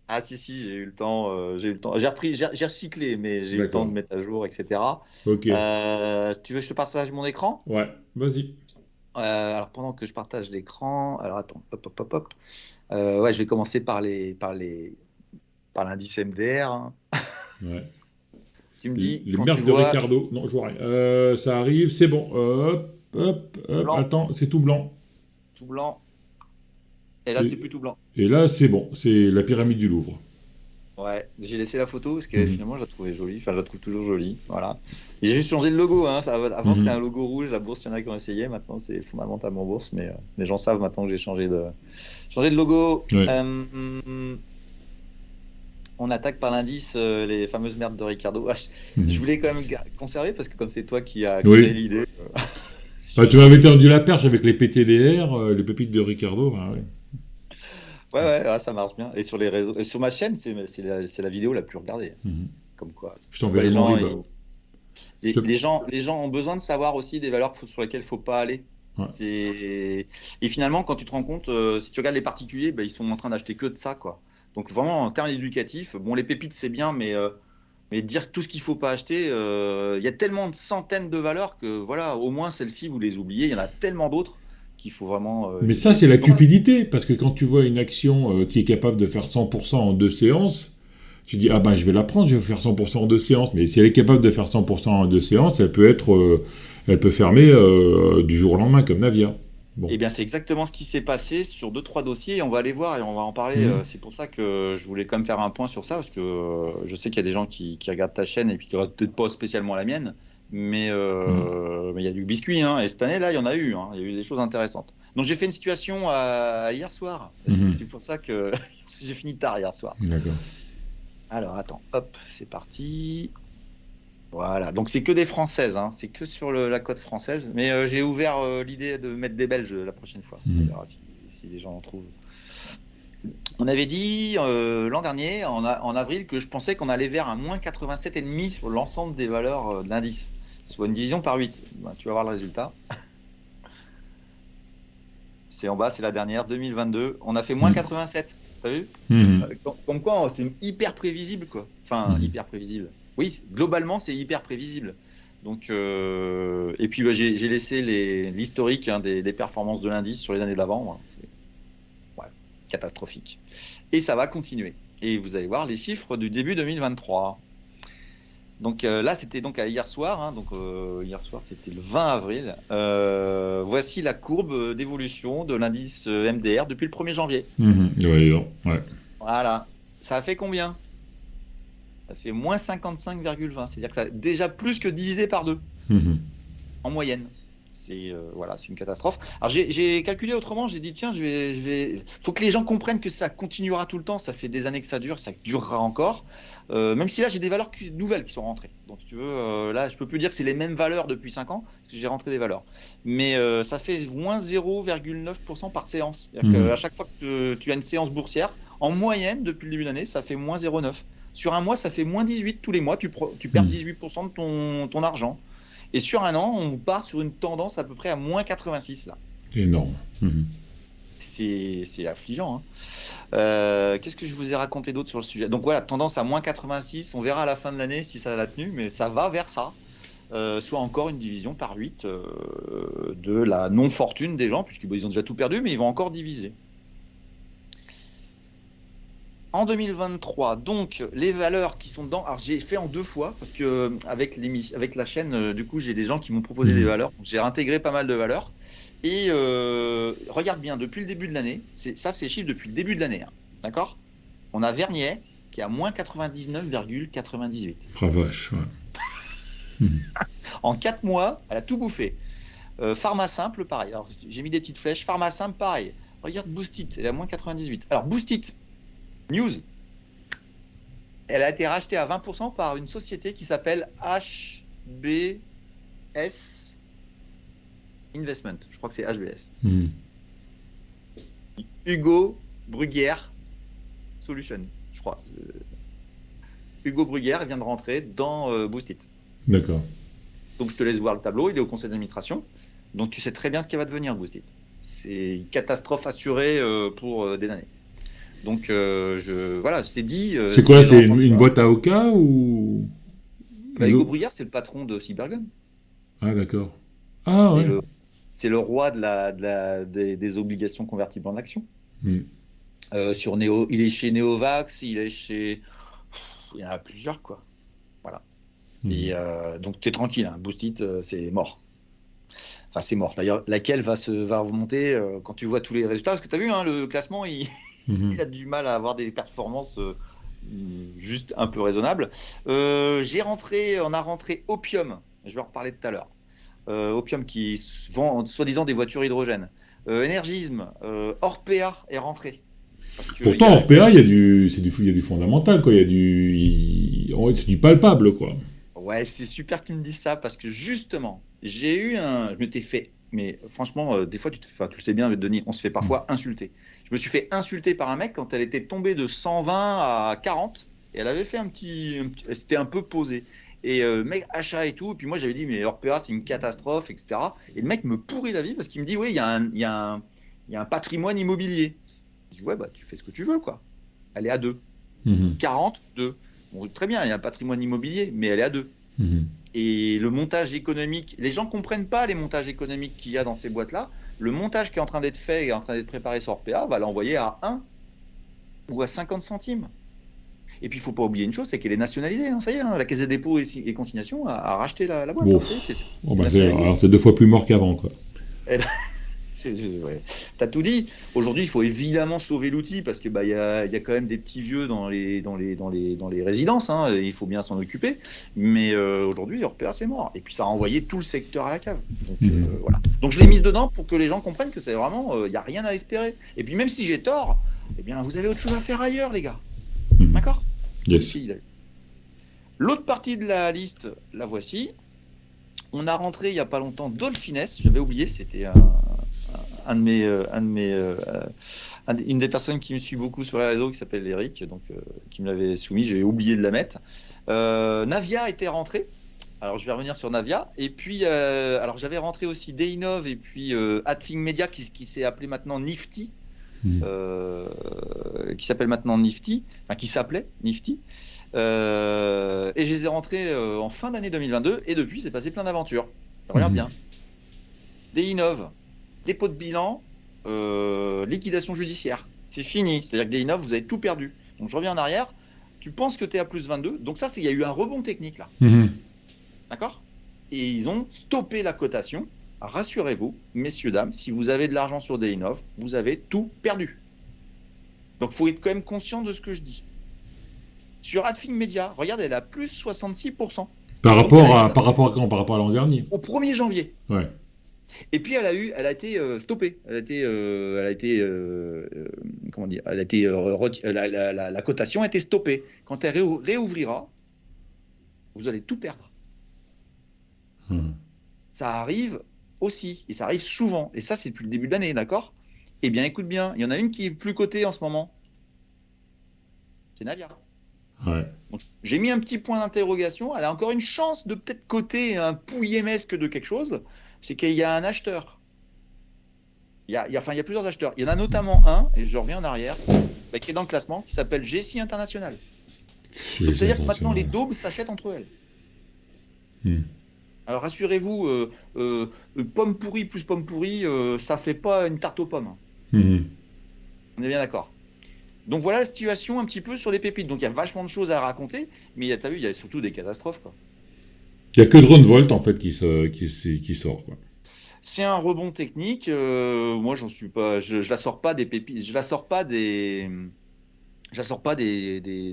Ah si, j'ai eu le temps. J'ai eu le temps. J'ai recyclé, mais j'ai eu le temps de D'accord. mettre à jour, etc. Ok. Tu veux que je te partage mon écran? Ouais, vas-y. Alors pendant que je partage l'écran, alors attends, hop, hop, hop, hop. Ouais, je vais commencer par l'indice MDR, hein. Ouais. Tu me dis Les quand tu merdes de vois Ricardo. Non, je vois rien. Ça arrive, c'est bon. Hop, hop, hop. blanc, Attends, c'est tout blanc. tout blanc, et là c'est Et, plus tout blanc. et là, c'est bon. C'est la pyramide du Louvre. Ouais, j'ai laissé la photo parce que Mhm. finalement je la trouvais jolie, enfin je la trouve toujours jolie, voilà. J'ai juste changé le logo, hein. Avant c'était un Mhm. logo rouge, la bourse, il y en a qui ont essayé, maintenant c'est fondamentalement bourse, mais les gens savent maintenant que j'ai changé de logo. Ouais. On attaque par l'indice les fameuses merdes de Ricardo. Ah, je Mhm. voulais quand même conserver parce que comme c'est toi qui as créé Oui. l'idée, Ah, tu m'avais tendu la perche avec les PTDR, les pépites de Ricardo. Bah, ouais. ouais, ah, ça marche bien. Et sur les réseaux, et sur ma chaîne, c'est la vidéo la plus regardée. Mhm. Je Comme quoi t'enverrai mon rebat. Je te... les gens ont besoin de savoir aussi des valeurs sur lesquelles il faut pas aller. ouais. Et finalement, quand tu te rends compte, si tu regardes les particuliers, ben, ils sont en train d'acheter que de ça, quoi. Donc vraiment, en termes éducatifs, bon, les pépites, c'est bien, mais dire tout ce qu'il faut pas acheter, il y a tellement de centaines de valeurs que, voilà, au moins celles-ci, vous les oubliez. Il y en a tellement d'autres qu'il faut vraiment Mais ça, c'est éviter. la Voilà. cupidité, parce que quand tu vois une action qui est capable de faire 100% en 2 séances, tu dis, ah ben je vais la prendre, je vais faire 100% en 2 séances. Mais si elle est capable de faire 100% en 2 séances, elle peut fermer du jour au lendemain, comme Navia. Bon. Eh bien, c'est exactement ce qui s'est passé sur deux, trois dossiers et on va aller voir et on va en parler. Mhm. C'est pour ça que je voulais quand même faire un point sur ça parce que je sais qu'il y a des gens qui regardent ta chaîne et puis qui regardent peut-être pas spécialement la mienne, Mhm. mais il y a du biscuit, hein, et cette année, là, il y en a eu, hein, il y a eu des choses intéressantes. Donc, j'ai fait une situation hier soir. Mhm. C'est pour ça que j'ai fini tard hier soir. D'accord. Alors, attends, hop, c'est parti. Voilà, donc c'est que des françaises, hein. C'est que sur la côte française. Mais j'ai ouvert l'idée de mettre des Belges la prochaine fois. On Mhm. verra si les gens en trouvent. On avait dit l'an dernier, en avril, que je pensais qu'on allait vers un moins 87,5 sur l'ensemble des valeurs de l'indice, soit une division par 8. Ben, tu vas voir le résultat. C'est en bas, c'est la dernière, 2022. On a fait moins Mhm. 87. T'as vu? Mhm. Comme quoi, c'est hyper prévisible, quoi. Enfin, Mhm. hyper prévisible. Oui, globalement, c'est hyper prévisible. Donc, et puis bah, j'ai laissé l'historique, hein, des performances de l'indice sur les années d'avant. Hein. C'est ouais, catastrophique. Et ça va continuer. Et vous allez voir les chiffres du début 2023. Donc là, c'était donc à hier soir. Hein, donc hier soir, c'était le 20 avril. Voici la courbe d'évolution de l'indice MDR depuis le 1er janvier. Mhm. Ouais, non. Ouais. Voilà. Ça a fait combien? Ça fait moins 55,20. C'est-à-dire que ça a déjà plus que divisé par 2 Mhm. en moyenne. Voilà, c'est une catastrophe. Alors j'ai calculé autrement, j'ai dit tiens, faut que les gens comprennent que ça continuera tout le temps. Ça fait des années que ça dure, ça durera encore. Même si là j'ai des valeurs nouvelles qui sont rentrées. Donc si tu veux, là je peux plus dire que c'est les mêmes valeurs depuis 5 ans parce que j'ai rentré des valeurs. Mais ça fait moins 0,9% par séance. C'est-à-dire Mhm. qu'à chaque fois que tu as une séance boursière, en moyenne depuis le début de l'année, ça fait moins 0,9. Sur un mois, ça fait moins 18 tous les mois. Tu perds Mhm. 18% de ton argent. Et sur un an, on part sur une tendance à peu près à moins 86 là. Énorme. Mhm. C'est affligeant, hein. Qu'est-ce que je vous ai raconté d'autre sur le sujet? Donc voilà, tendance à moins 86. On verra à la fin de l'année si ça l'a tenu, mais ça va vers ça. Soit encore une division par 8 de la non-fortune des gens, puisqu'ils ont déjà tout perdu, mais ils vont encore diviser. En 2023, donc les valeurs qui sont dedans, alors j'ai fait en 2 fois parce que avec la chaîne, du coup j'ai des gens qui m'ont proposé des Mhm. valeurs, donc j'ai intégré pas mal de valeurs. Et regarde bien, depuis le début de l'année, ça c'est les chiffres depuis le début de l'année, hein, d'accord? On a Vernier qui est à moins 99,98. Ah vache, ouais. Mhm. En 4 mois, elle a tout bouffé. Pharma Simple, pareil. Alors j'ai mis des petites flèches. Pharma Simple, pareil. Regarde Boostit, elle est à moins 98. Alors Boostit, news, elle a été rachetée à 20% par une société qui s'appelle HBS Investment. Je crois que c'est HBS. Mhm. Hugo Bruguière Solution, je crois. Hugo Bruguière vient de rentrer dans Boostit. D'accord. Donc je te laisse voir le tableau, il est au conseil d'administration. Donc tu sais très bien ce qui va devenir Boostit. C'est une catastrophe assurée pour des années. Donc voilà, c'est dit. C'est si quoi? les gens C'est entendent une pas. boîte à Oka ou... Hugo Bruguière, c'est le patron de Cybergun. Ah, d'accord. Ah, C'est ouais. le, c'est le roi des obligations convertibles en actions. Hmm. Il est chez Neovax, il est chez. Il y en a plusieurs, quoi. Voilà. Hmm. Et donc, tu es tranquille, hein. Boostit, c'est mort. Enfin, c'est mort. D'ailleurs, laquelle va remonter quand tu vois tous les résultats. Parce que tu as vu, hein, le classement, Mhm. il a du mal à avoir des performances juste un peu raisonnables. On a rentré Opium. Je vais en reparler tout à l'heure. Opium qui vend soi-disant des voitures hydrogène. Énergisme, Orpea est rentré. Parce qu'il y Pourtant, a quand Orpea, même. il y a du fondamental, quoi. C'est du palpable, quoi. Ouais, c'est super que tu me dises ça parce que justement, je m'étais fait, mais franchement, des fois, enfin, tu le sais bien, Denis, on se fait Hmm. parfois insulter. Je me suis fait insulter par un mec quand elle était tombée de 120 à 40 et elle avait fait c'était un peu posé. Et mec, achat et tout. Et puis moi, j'avais dit, mais Orpea, c'est une catastrophe, etc. Et le mec me pourrit la vie parce qu'il me dit, oui, il y a un patrimoine immobilier. Je dis, ouais, bah, tu fais ce que tu veux, quoi. Elle est à 2. Mhm. 40, 2. Bon, très bien, il y a un patrimoine immobilier, mais elle est à 2. Mhm. Et le montage économique, les gens ne comprennent pas les montages économiques qu'il y a dans ces boîtes-là. Le montage qui est en train d'être fait et en train d'être préparé sur RPA va l'envoyer à 1 ou à 50 centimes. Et puis, il ne faut pas oublier une chose, c'est qu'elle est nationalisée. Hein, ça y est, hein, la Caisse des dépôts et consignations a racheté la boîte. Bon. Hein, ça y est, Oh, c'est bah, nationalisé. alors c'est 2 fois plus mort qu'avant, quoi. Et là, ouais. T'as tout dit. Aujourd'hui, il faut évidemment sauver l'outil parce que y a quand même des petits vieux dans les résidences. Hein, et il faut bien s'en occuper. Mais aujourd'hui, Orpea, c'est mort. Et puis ça a envoyé tout le secteur à la cave. Donc Mhm. voilà. Donc je l'ai mise dedans pour que les gens comprennent que c'est vraiment, il n'y a rien à espérer. Et puis même si j'ai tort, eh bien vous avez autre chose à faire ailleurs, les gars. Mhm. D'accord? Yes. Aussi, l'autre partie de la liste, la voici. On a rentré il n'y a pas longtemps Dolphines. J'avais oublié, c'était une des personnes qui me suit beaucoup sur les réseaux qui s'appelle Eric, donc qui me l'avait soumis, j'ai oublié de la mettre. Navia était rentré. Alors je vais revenir sur Navia. Et puis, alors j'avais rentré aussi Deinov et puis Hatfing Media qui s'est appelé maintenant Nifty. Mhm. Qui s'appelle maintenant Nifty, enfin qui s'appelait Nifty. Et je les ai rentrés en fin d'année 2022 et depuis c'est passé plein d'aventures. Regarde Mhm. bien. Deinov, dépôt de bilan, liquidation judiciaire. C'est fini. C'est-à-dire que Deinov, vous avez tout perdu. Donc je reviens en arrière. Tu penses que tu es à plus 22. Donc ça, il y a eu un rebond technique là. Mhm. D'accord? Et ils ont stoppé la cotation. Rassurez-vous, messieurs, dames, si vous avez de l'argent sur Deinov, vous avez tout perdu. Donc il faut être quand même conscient de ce que je dis. Sur Adfing Media, regarde, elle a plus 66%. Par Donc elle a rapport eu à, par rapport à quand? Par rapport à l'an dernier. au 1er janvier. Ouais. Et puis elle a été stoppée. Comment dire, la cotation a été stoppée. Quand elle réouvrira, vous allez tout perdre. Mhm. Ça arrive aussi, et ça arrive souvent. Et ça, c'est depuis le début de l'année, d'accord? Eh bien, écoute bien, il y en a une qui est plus cotée en ce moment. C'est Navia. Ouais. Donc, j'ai mis un petit point d'interrogation. Elle a encore une chance de peut-être coter un pouillemesque de quelque chose. C'est qu'il y a un acheteur. Enfin, il y a plusieurs acheteurs. Il y en a notamment un, et je reviens en arrière, qui est dans le classement, qui s'appelle Jessie International. Donc, c'est-à-dire que maintenant, les daubes s'achètent entre elles. Mhm. Alors, rassurez-vous, pomme pourrie plus pomme pourrie, ça fait pas une tarte aux pommes. Hein. Mhm. On est bien d'accord. Donc, voilà la situation un petit peu sur les pépites. Donc, il y a vachement de choses à raconter, mais tu as vu, il y a surtout des catastrophes, quoi. Il n'y a que Dronevolt, en fait, qui sort, quoi. C'est un rebond technique. Moi, j'en suis pas. Je la sors pas des pépites. Je la sors pas de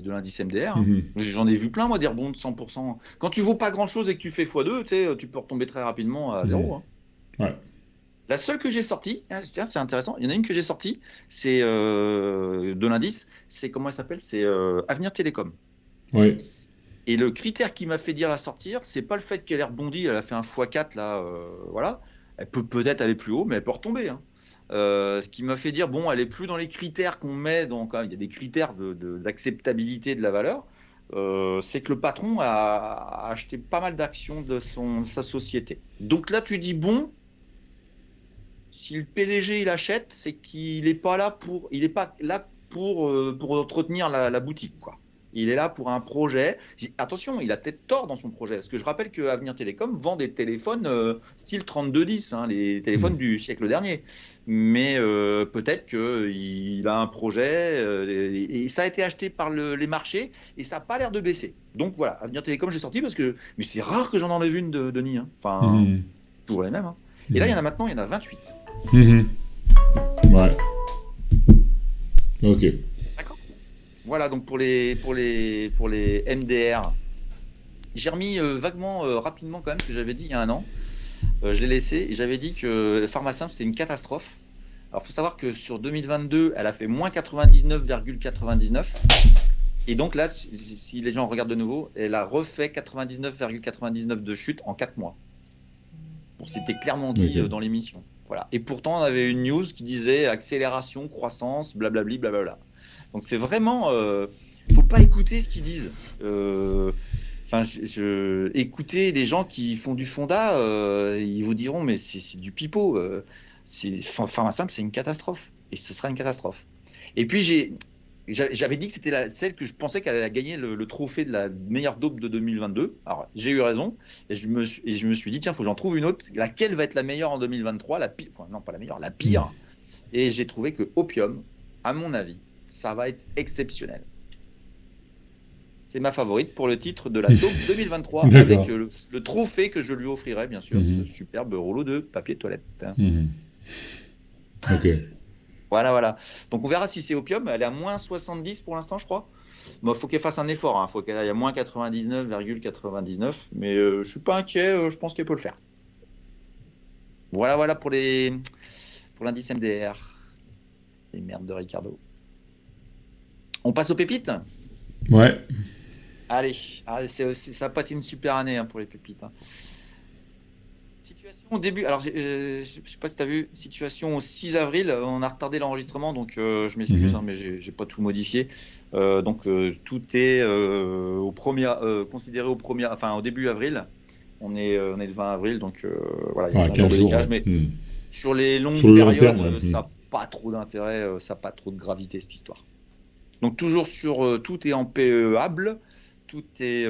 l'indice MDR. Hein. Mhm. J'en ai vu plein, moi, des rebonds de 100%. Quand tu vaux pas grand-chose et que tu fais x2, tu sais, tu peux retomber très rapidement à Mhm. zéro. Hein. Ouais. La seule que j'ai sortie, hein, tiens, c'est intéressant. Il y en a une que j'ai sortie, c'est de l'indice. C'est comment elle s'appelle? C'est Avenir Télécom. Ouais. Et le critère qui m'a fait dire la sortir, c'est pas le fait qu'elle ait rebondi, elle a fait un x4 là, voilà. Elle peut peut-être aller plus haut, mais elle peut retomber. Hein. Ce qui m'a fait dire, bon, elle est plus dans les critères qu'on met, donc il y a des critères d'acceptabilité de la valeur. C'est que le patron a acheté pas mal d'actions de sa société. Donc là, tu dis, bon, si le PDG il achète, c'est qu'il n'est pas là pour entretenir la boutique, quoi. Il est là pour un projet. Attention, il a peut-être tort dans son projet. Parce que je rappelle que Avenir Télécom vend des téléphones style 3210, hein, les téléphones du siècle dernier. Mais peut-être qu'il a un projet et ça a été acheté par les marchés et ça n'a pas l'air de baisser. Donc voilà, Avenir Télécom, j'ai sorti parce que mais c'est rare que j'en enlève une de Denis. Hein. Enfin, toujours les mêmes. Hein. Et là, il y en a 28. Ouais. Ok. D'accord. Voilà, donc pour les MDR, j'ai remis vaguement, rapidement quand même, ce que j'avais dit il y a un an. Je l'ai laissé et j'avais dit que Pharmasimple, c'était une catastrophe. Alors, il faut savoir que sur 2022, elle a fait moins 99,99. Et donc là, si les gens regardent de nouveau, elle a refait 99,99 de chute en 4 mois. Bon, c'était clairement dit dans l'émission. Voilà. Et pourtant, on avait une news qui disait accélération, croissance, blablabli, blablabla. Donc c'est vraiment, faut pas écouter ce qu'ils disent. Enfin, écoutez les gens qui font du fonda, ils vous diront mais c'est du pipeau. Pharmasimple, c'est une catastrophe et ce sera une catastrophe. Et puis j'avais dit que c'était celle que je pensais qu'elle allait gagner le trophée de la meilleure dope de 2022. Alors j'ai eu raison et je me suis dit tiens, faut que j'en trouve une autre. Laquelle va être la meilleure en 2023 La pire, enfin, non pas la meilleure, la pire. Et j'ai trouvé que Opium, à mon avis, ça va être exceptionnel. C'est ma favorite pour le titre de la dope 2023 avec le trophée que je lui offrirai bien sûr, ce superbe rouleau de papier toilette. Ok. Voilà. Donc on verra si c'est Opium. Elle est à moins 70 pour l'instant, je crois. Bon, faut qu'elle fasse un effort. Hein. Faut qu'elle aille à moins 99,99. Mais je suis pas inquiet. Je pense qu'elle peut le faire. Voilà pour l'indice MDR. Les merdes de Ricardo. On passe aux pépites. Ouais. Allez, ça n'a pas été une super année hein, pour les pépites. Hein. Situation au début, alors je sais pas si tu as vu, situation au 6 avril, on a retardé l'enregistrement, donc je m'excuse, hein, mais j'ai pas tout modifié. Donc tout est considéré au début avril. On est le 20 avril, donc voilà, il y a 15 jours. décalage, mais sur les longues périodes, ça n'a pas trop d'intérêt, ça n'a pas trop de gravité cette histoire. Donc toujours tout est en PEable. Tout est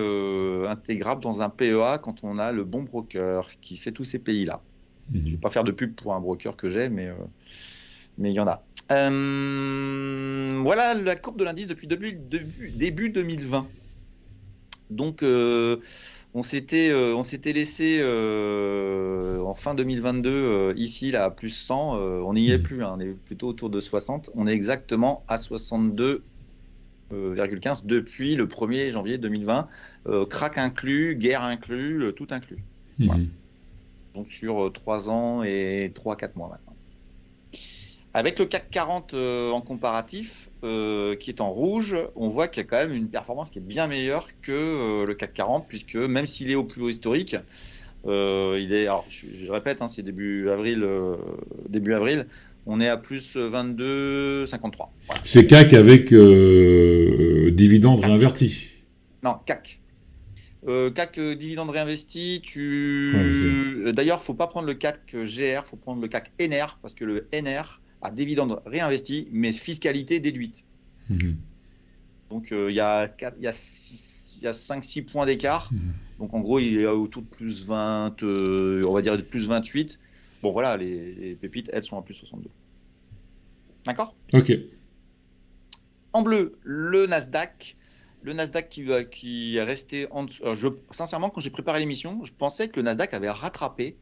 intégrable dans un PEA quand on a le bon broker qui fait tous ces pays-là. Je ne vais pas faire de pub pour un broker que j'ai, mais il y en a. Voilà la courbe de l'indice depuis début 2020. Donc, on s'était laissé en fin 2022, ici, là, à plus 100. On n'y est plus, hein, on est plutôt autour de 60. On est exactement à 62,15 depuis le 1er janvier 2020, crack inclus, guerre inclus, tout inclus. Voilà. Donc sur 3 ans et 3-4 mois maintenant. Avec le CAC 40 en comparatif, qui est en rouge, on voit qu'il y a quand même une performance qui est bien meilleure que le CAC 40, puisque même s'il est au plus haut historique, il est, alors je répète, hein, c'est début avril, on est à plus 22,53. Voilà. C'est CAC avec dividendes réinvestis. Non, CAC. CAC dividende réinvesti, d'ailleurs, il ne faut pas prendre le CAC GR, il faut prendre le CAC NR, parce que le NR a dividende réinvesti, mais fiscalité déduite. Donc, il y a 5-6 points d'écart. Donc, en gros, il est autour de plus 20, on va dire de plus 28. Bon, voilà, les pépites, elles sont à plus 62. D'accord ? Ok. En bleu, le Nasdaq. Le Nasdaq qui est resté en dessous. Sincèrement, quand j'ai préparé l'émission, je pensais que le Nasdaq avait rattrapé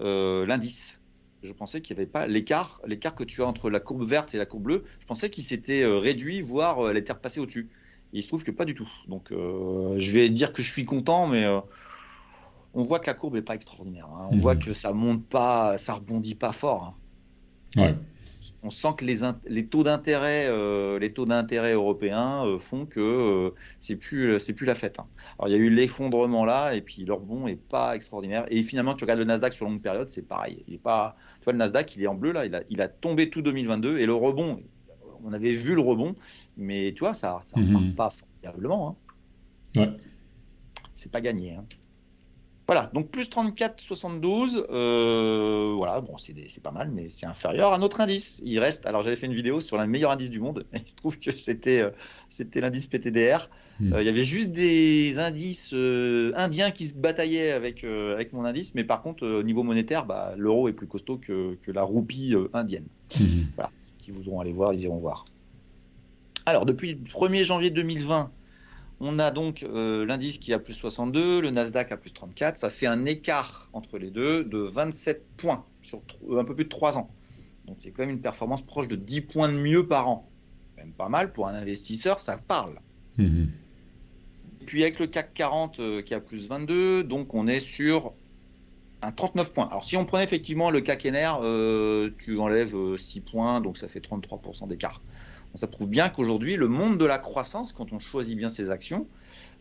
l'indice. Je pensais qu'il n'y avait pas l'écart que tu as entre la courbe verte et la courbe bleue. Je pensais qu'il s'était réduit, voire elle était repassée au-dessus. Et il se trouve que pas du tout. Donc, je vais dire que je suis content, mais on voit que la courbe n'est pas extraordinaire. Hein. On voit que ça monte pas, ça rebondit pas fort. Hein. Ouais. on sent que les taux d'intérêt européens font que c'est plus la fête. Hein. Alors il y a eu l'effondrement là, et puis le rebond est pas extraordinaire. Et finalement, tu regardes le Nasdaq sur longue période, c'est pareil. Il est pas, tu vois, le Nasdaq, il est en bleu là, il a tombé tout 2022, et le rebond, on avait vu le rebond, mais tu vois, ça repart pas formidablement. Hein. Ouais. C'est pas gagné. Hein. Voilà, donc plus 34,72, voilà, bon, c'est pas mal, mais c'est inférieur à notre indice. Il reste, alors j'avais fait une vidéo sur le meilleur indice du monde, et il se trouve que c'était l'indice PTDR. Il y avait juste des indices indiens qui se bataillaient avec mon indice, mais par contre, au niveau monétaire, bah, l'euro est plus costaud que la roupie indienne. Voilà, ceux qui voudront aller voir, ils iront voir. Alors, depuis le 1er janvier 2020, on a donc l'indice qui a plus 62, le Nasdaq a plus 34. Ça fait un écart entre les deux de 27 points sur un peu plus de 3 ans. Donc c'est quand même une performance proche de 10 points de mieux par an. C'est quand même pas mal pour un investisseur, ça parle. Et puis avec le CAC 40 qui a plus 22, donc on est sur un 39 points. Alors si on prenait effectivement le CAC NR, tu enlèves 6 points, donc ça fait 33% d'écart. Ça prouve bien qu'aujourd'hui, le monde de la croissance, quand on choisit bien ses actions,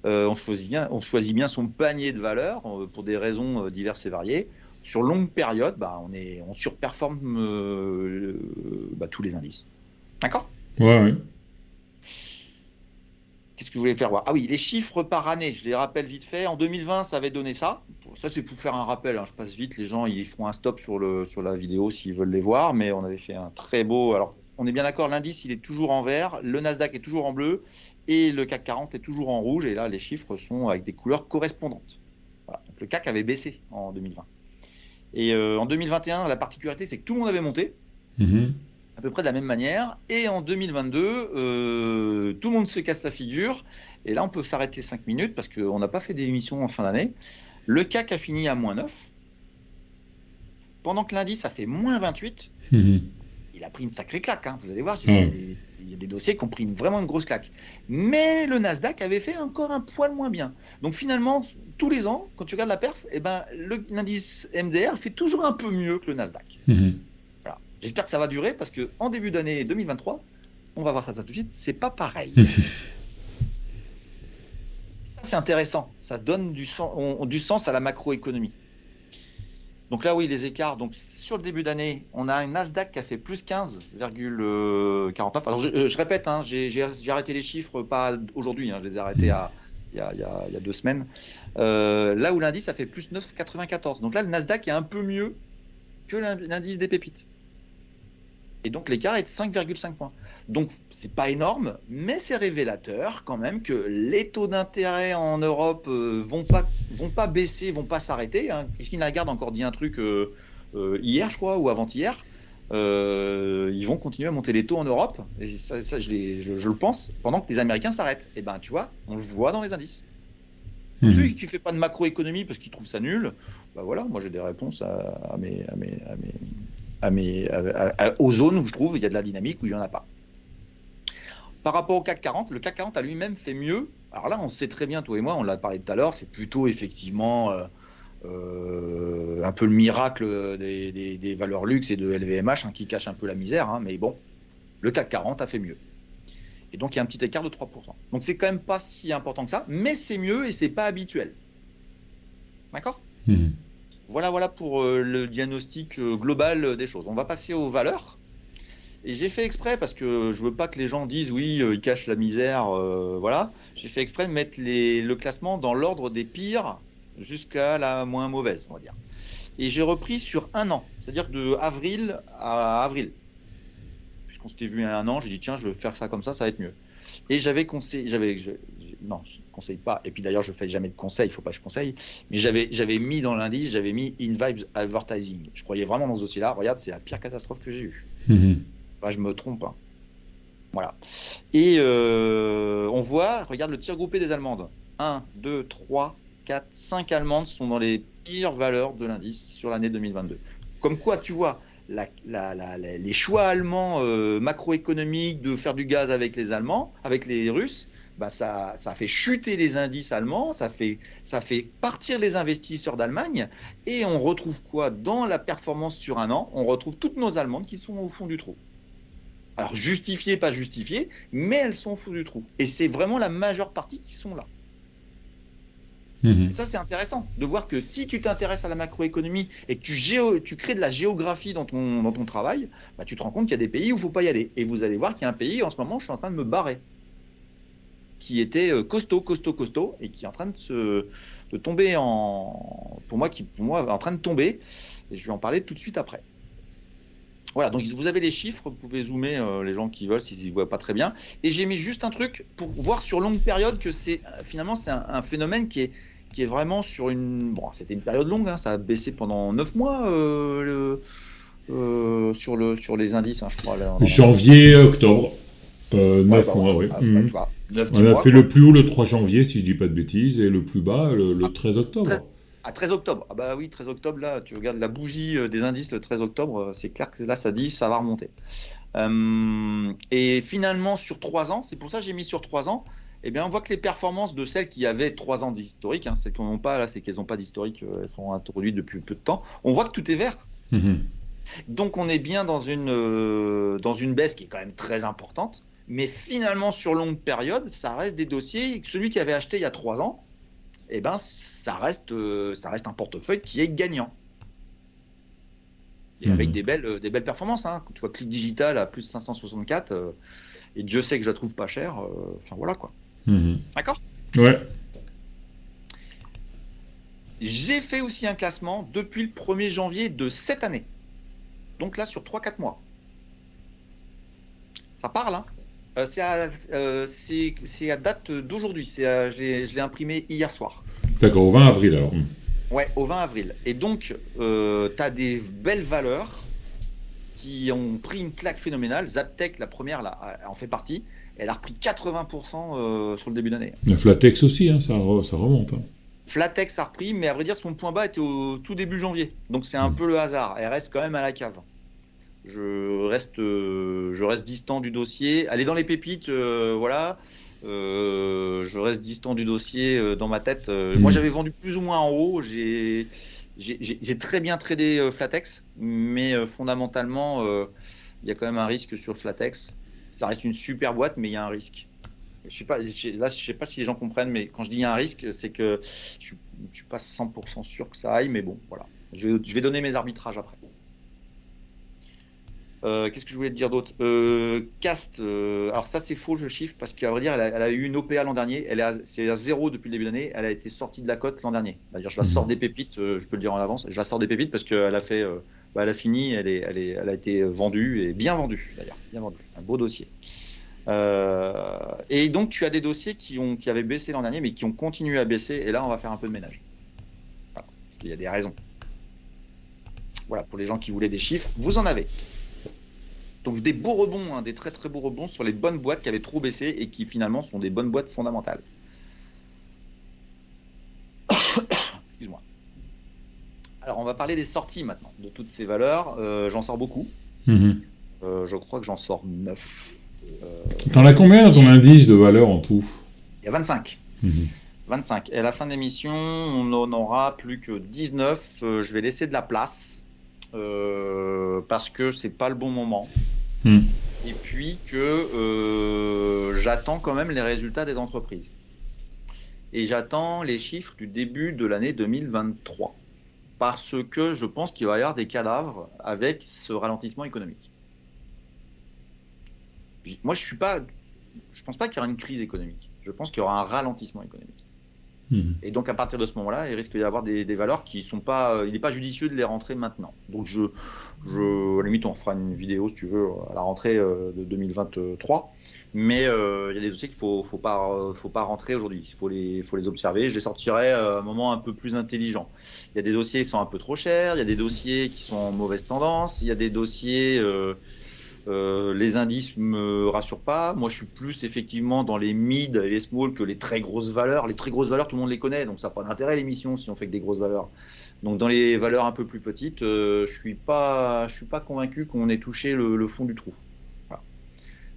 on choisit bien son panier de valeurs pour des raisons diverses et variées. Sur longue période, bah, on surperforme tous les indices. D'accord ? Ouais. Qu'est-ce que je voulais faire voir ? Ah oui, les chiffres par année, je les rappelle vite fait. En 2020, ça avait donné ça. Ça, c'est pour faire un rappel. Hein. Je passe vite, les gens ils feront un stop sur la vidéo s'ils veulent les voir. Mais on avait fait un très beau... Alors, on est bien d'accord, l'indice, il est toujours en vert, le Nasdaq est toujours en bleu, et le CAC 40 est toujours en rouge. Et là, les chiffres sont avec des couleurs correspondantes. Voilà. Donc, le CAC avait baissé en 2020. Et en 2021, la particularité, c'est que tout le monde avait monté. À peu près de la même manière. Et en 2022, tout le monde se casse la figure. Et là, on peut s'arrêter 5 minutes parce qu'on n'a pas fait d'émission en fin d'année. Le CAC a fini à moins 9. Pendant que l'indice a fait moins 28. Il a pris une sacrée claque. Hein. Vous allez voir, il y a des dossiers qui ont pris vraiment une grosse claque. Mais le Nasdaq avait fait encore un poil moins bien. Donc finalement, tous les ans, quand tu regardes la perf, eh ben, l'indice MDR fait toujours un peu mieux que le Nasdaq. Voilà. J'espère que ça va durer parce qu'en début d'année 2023, on va voir ça tout de suite, c'est pas pareil. Ça, c'est intéressant. Ça donne du sens à la macroéconomie. Donc là, oui, les écarts. Donc sur le début d'année, on a un Nasdaq qui a fait plus 15,49. Alors je répète, hein, j'ai arrêté les chiffres, pas aujourd'hui, hein, je les ai arrêtés il y a 2 semaines. Là où l'indice a fait plus 9,94. Donc là, le Nasdaq est un peu mieux que l'indice des pépites. Et donc l'écart est de 5,5 points. Donc c'est pas énorme, mais c'est révélateur quand même que les taux d'intérêt en Europe vont pas baisser, vont pas s'arrêter. Hein. Christine Lagarde a encore dit un truc hier, je crois, ou avant-hier. Ils vont continuer à monter les taux en Europe. Et ça je le pense, pendant que les Américains s'arrêtent. Et ben tu vois, on le voit dans les indices. Celui qui fait pas de macroéconomie parce qu'il trouve ça nul, bah voilà, moi j'ai des réponses aux zones où je trouve il y a de la dynamique, où il n'y en a pas. Par rapport au CAC 40, le CAC 40 a lui-même fait mieux. Alors là, on sait très bien, toi et moi, on l'a parlé tout à l'heure, c'est plutôt effectivement un peu le miracle des valeurs luxe et de LVMH qui cache un peu la misère, hein, mais bon, le CAC 40 a fait mieux. Et donc il y a un petit écart de 3%. Donc c'est quand même pas si important que ça, mais c'est mieux et c'est pas habituel. D'accord ? Voilà pour le diagnostic global des choses. On va passer aux valeurs. Et j'ai fait exprès, parce que je veux pas que les gens disent oui, ils cachent la misère, voilà. J'ai fait exprès de mettre le classement dans l'ordre des pires jusqu'à la moins mauvaise, on va dire. Et j'ai repris sur un an, c'est-à-dire de avril à avril. Puisqu'on s'était vu il y a un an, j'ai dit tiens, je vais faire ça comme ça va être mieux. Et j'avais conseillé, non, je ne conseille pas, et puis d'ailleurs je ne fais jamais de conseils, il ne faut pas que je conseille, mais j'avais mis dans l'indice, j'avais mis InVibes Advertising. Je croyais vraiment dans ce dossier-là, regarde, c'est la pire catastrophe que j'ai eue. Enfin, je me trompe, hein. Voilà. Et on voit, regarde le tir groupé des Allemandes. 1, 2, 3, 4, 5 Allemandes sont dans les pires valeurs de l'indice sur l'année 2022. Comme quoi, tu vois, les choix allemands macroéconomiques de faire du gaz avec les Allemands, avec les Russes, bah ça fait chuter les indices allemands, ça fait partir les investisseurs d'Allemagne, et on retrouve quoi dans la performance sur un an ? On retrouve toutes nos Allemandes qui sont au fond du trou. Alors justifiées, pas justifiées, mais elles sont au fond du trou. Et c'est vraiment la majeure partie qui sont là. Et ça, c'est intéressant de voir que si tu t'intéresses à la macroéconomie et que tu crées de la géographie dans ton travail, bah, tu te rends compte qu'il y a des pays où il ne faut pas y aller. Et vous allez voir qu'il y a un pays, en ce moment, je suis en train de me barrer, qui était costaud, et qui est en train de tomber pour moi, est en train de tomber. Et je vais en parler tout de suite après. Voilà, donc vous avez les chiffres, vous pouvez zoomer les gens qui veulent s'ils ne voient pas très bien. Et j'ai mis juste un truc pour voir sur longue période que finalement c'est un phénomène qui est vraiment sur une... Bon, c'était une période longue, hein, ça a baissé pendant 9 mois sur les indices, hein, je crois. Janvier, octobre, 9 mois, oui. 9, On a fait le plus haut le 3 janvier, si je dis pas de bêtises, et le plus bas le 13 octobre. À 13 octobre. Ah bah oui, 13 octobre, là, tu regardes la bougie des indices le 13 octobre, c'est clair que là, ça dit, ça va remonter. Et finalement, sur 3 ans, c'est pour ça que j'ai mis sur 3 ans, eh bien, on voit que les performances de celles qui avaient 3 ans d'historique, hein, celles qui n'en ont pas, là, c'est qu'elles n'ont pas d'historique, elles sont introduites depuis peu de temps, on voit que tout est vert. Donc, on est bien dans une baisse qui est quand même très importante, mais finalement, sur longue période, ça reste des dossiers, celui qui avait acheté il y a 3 ans, eh ben, ça reste un portefeuille qui est gagnant. Et avec des belles performances. Hein. Quand tu vois Click Digital à plus 564, et Dieu sait que je la trouve pas chère, enfin voilà quoi. D'accord ? Ouais. J'ai fait aussi un classement depuis le 1er janvier de cette année. Donc là, sur 3-4 mois. Ça parle, hein ? C'est à date d'aujourd'hui. Je l'ai imprimé hier soir. D'accord, au 20 avril alors. Ouais, au 20 avril. Et donc, tu as des belles valeurs qui ont pris une claque phénoménale. Zaptec, la première, là, en fait partie. Elle a repris 80% sur le début d'année. La Flatex aussi, hein, ça remonte. Hein. Flatex a repris, mais à vrai dire, son point bas était au tout début janvier. Donc c'est un peu le hasard. Elle reste quand même à la cave. Je reste distant du dossier. Elle est dans les pépites, voilà. Je reste distant du dossier dans ma tête. Moi, j'avais vendu plus ou moins en haut. J'ai très bien tradé Flatex, mais fondamentalement, il y a quand même un risque sur Flatex. Ça reste une super boîte, mais il y a un risque. Je sais pas si les gens comprennent, mais quand je dis il y a un risque, c'est que je suis pas 100% sûr que ça aille, mais bon, voilà. Je vais donner mes arbitrages après. Qu'est-ce que je voulais te dire d'autre ? Cast, alors ça c'est faux le chiffre, parce qu'à vrai dire, elle a eu une OPA l'an dernier, c'est à 0 depuis le début d'année, elle a été sortie de la cote l'an dernier. C'est-à-dire, je la sors des pépites, je peux le dire en avance, je la sors des pépites parce qu'elle a fait, elle a fini, elle a été vendue, et bien vendue d'ailleurs, bien vendue, un beau dossier. Et donc tu as des dossiers qui avaient baissé l'an dernier, mais qui ont continué à baisser, et là on va faire un peu de ménage. Voilà, parce qu'il y a des raisons. Voilà, pour les gens qui voulaient des chiffres, vous en avez. Donc des beaux rebonds, hein, des très très beaux rebonds sur les bonnes boîtes qui avaient trop baissé et qui finalement sont des bonnes boîtes fondamentales. Excuse-moi. Alors on va parler des sorties maintenant, de toutes ces valeurs. J'en sors beaucoup. Je crois que j'en sors 9. T'en as combien dans ton indice de valeurs en tout ? Il y a 25. 25. Et à la fin de l'émission, on n'en aura plus que 19. Je vais laisser de la place. Parce que c'est pas le bon moment. Et puis que j'attends quand même les résultats des entreprises. Et j'attends les chiffres du début de l'année 2023. Parce que je pense qu'il va y avoir des cadavres avec ce ralentissement économique. Moi, je pense pas qu'il y aura une crise économique. Je pense qu'il y aura un ralentissement économique. Et donc, à partir de ce moment-là, il risque d'y avoir des valeurs qui sont pas... il n'est pas judicieux de les rentrer maintenant. Donc, à la limite, on fera une vidéo, si tu veux, à la rentrée de 2023. Mais il y a des dossiers qu'il faut pas rentrer aujourd'hui. Il faut les observer. Je les sortirai à un moment un peu plus intelligent. Il y a des dossiers qui sont un peu trop chers. Il y a des dossiers qui sont en mauvaise tendance. Il y a des dossiers... les indices me rassurent pas. Moi, je suis plus effectivement dans les mid et les small que les très grosses valeurs. Les très grosses valeurs, tout le monde les connaît, donc ça n'a pas d'intérêt l'émission si on fait que des grosses valeurs. Donc, dans les valeurs un peu plus petites, je suis pas convaincu qu'on ait touché le fond du trou. Voilà.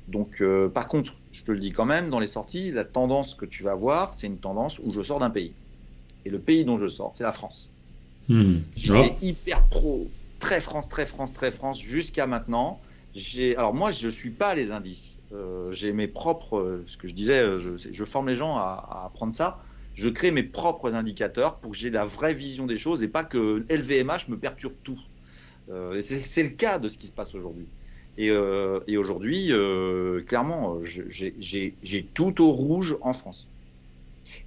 Donc, par contre, je te le dis quand même, dans les sorties, la tendance que tu vas voir, c'est une tendance où je sors d'un pays. Et le pays dont je sors, c'est la France. J'étais hyper pro, très France, jusqu'à maintenant. Alors moi, je suis pas les indices. J'ai mes propres, ce que je disais, je forme les gens à apprendre ça. Je crée mes propres indicateurs pour que j'ai la vraie vision des choses et pas que LVMH me perturbe tout. Et c'est le cas de ce qui se passe aujourd'hui. Et aujourd'hui, clairement, j'ai tout au rouge en France.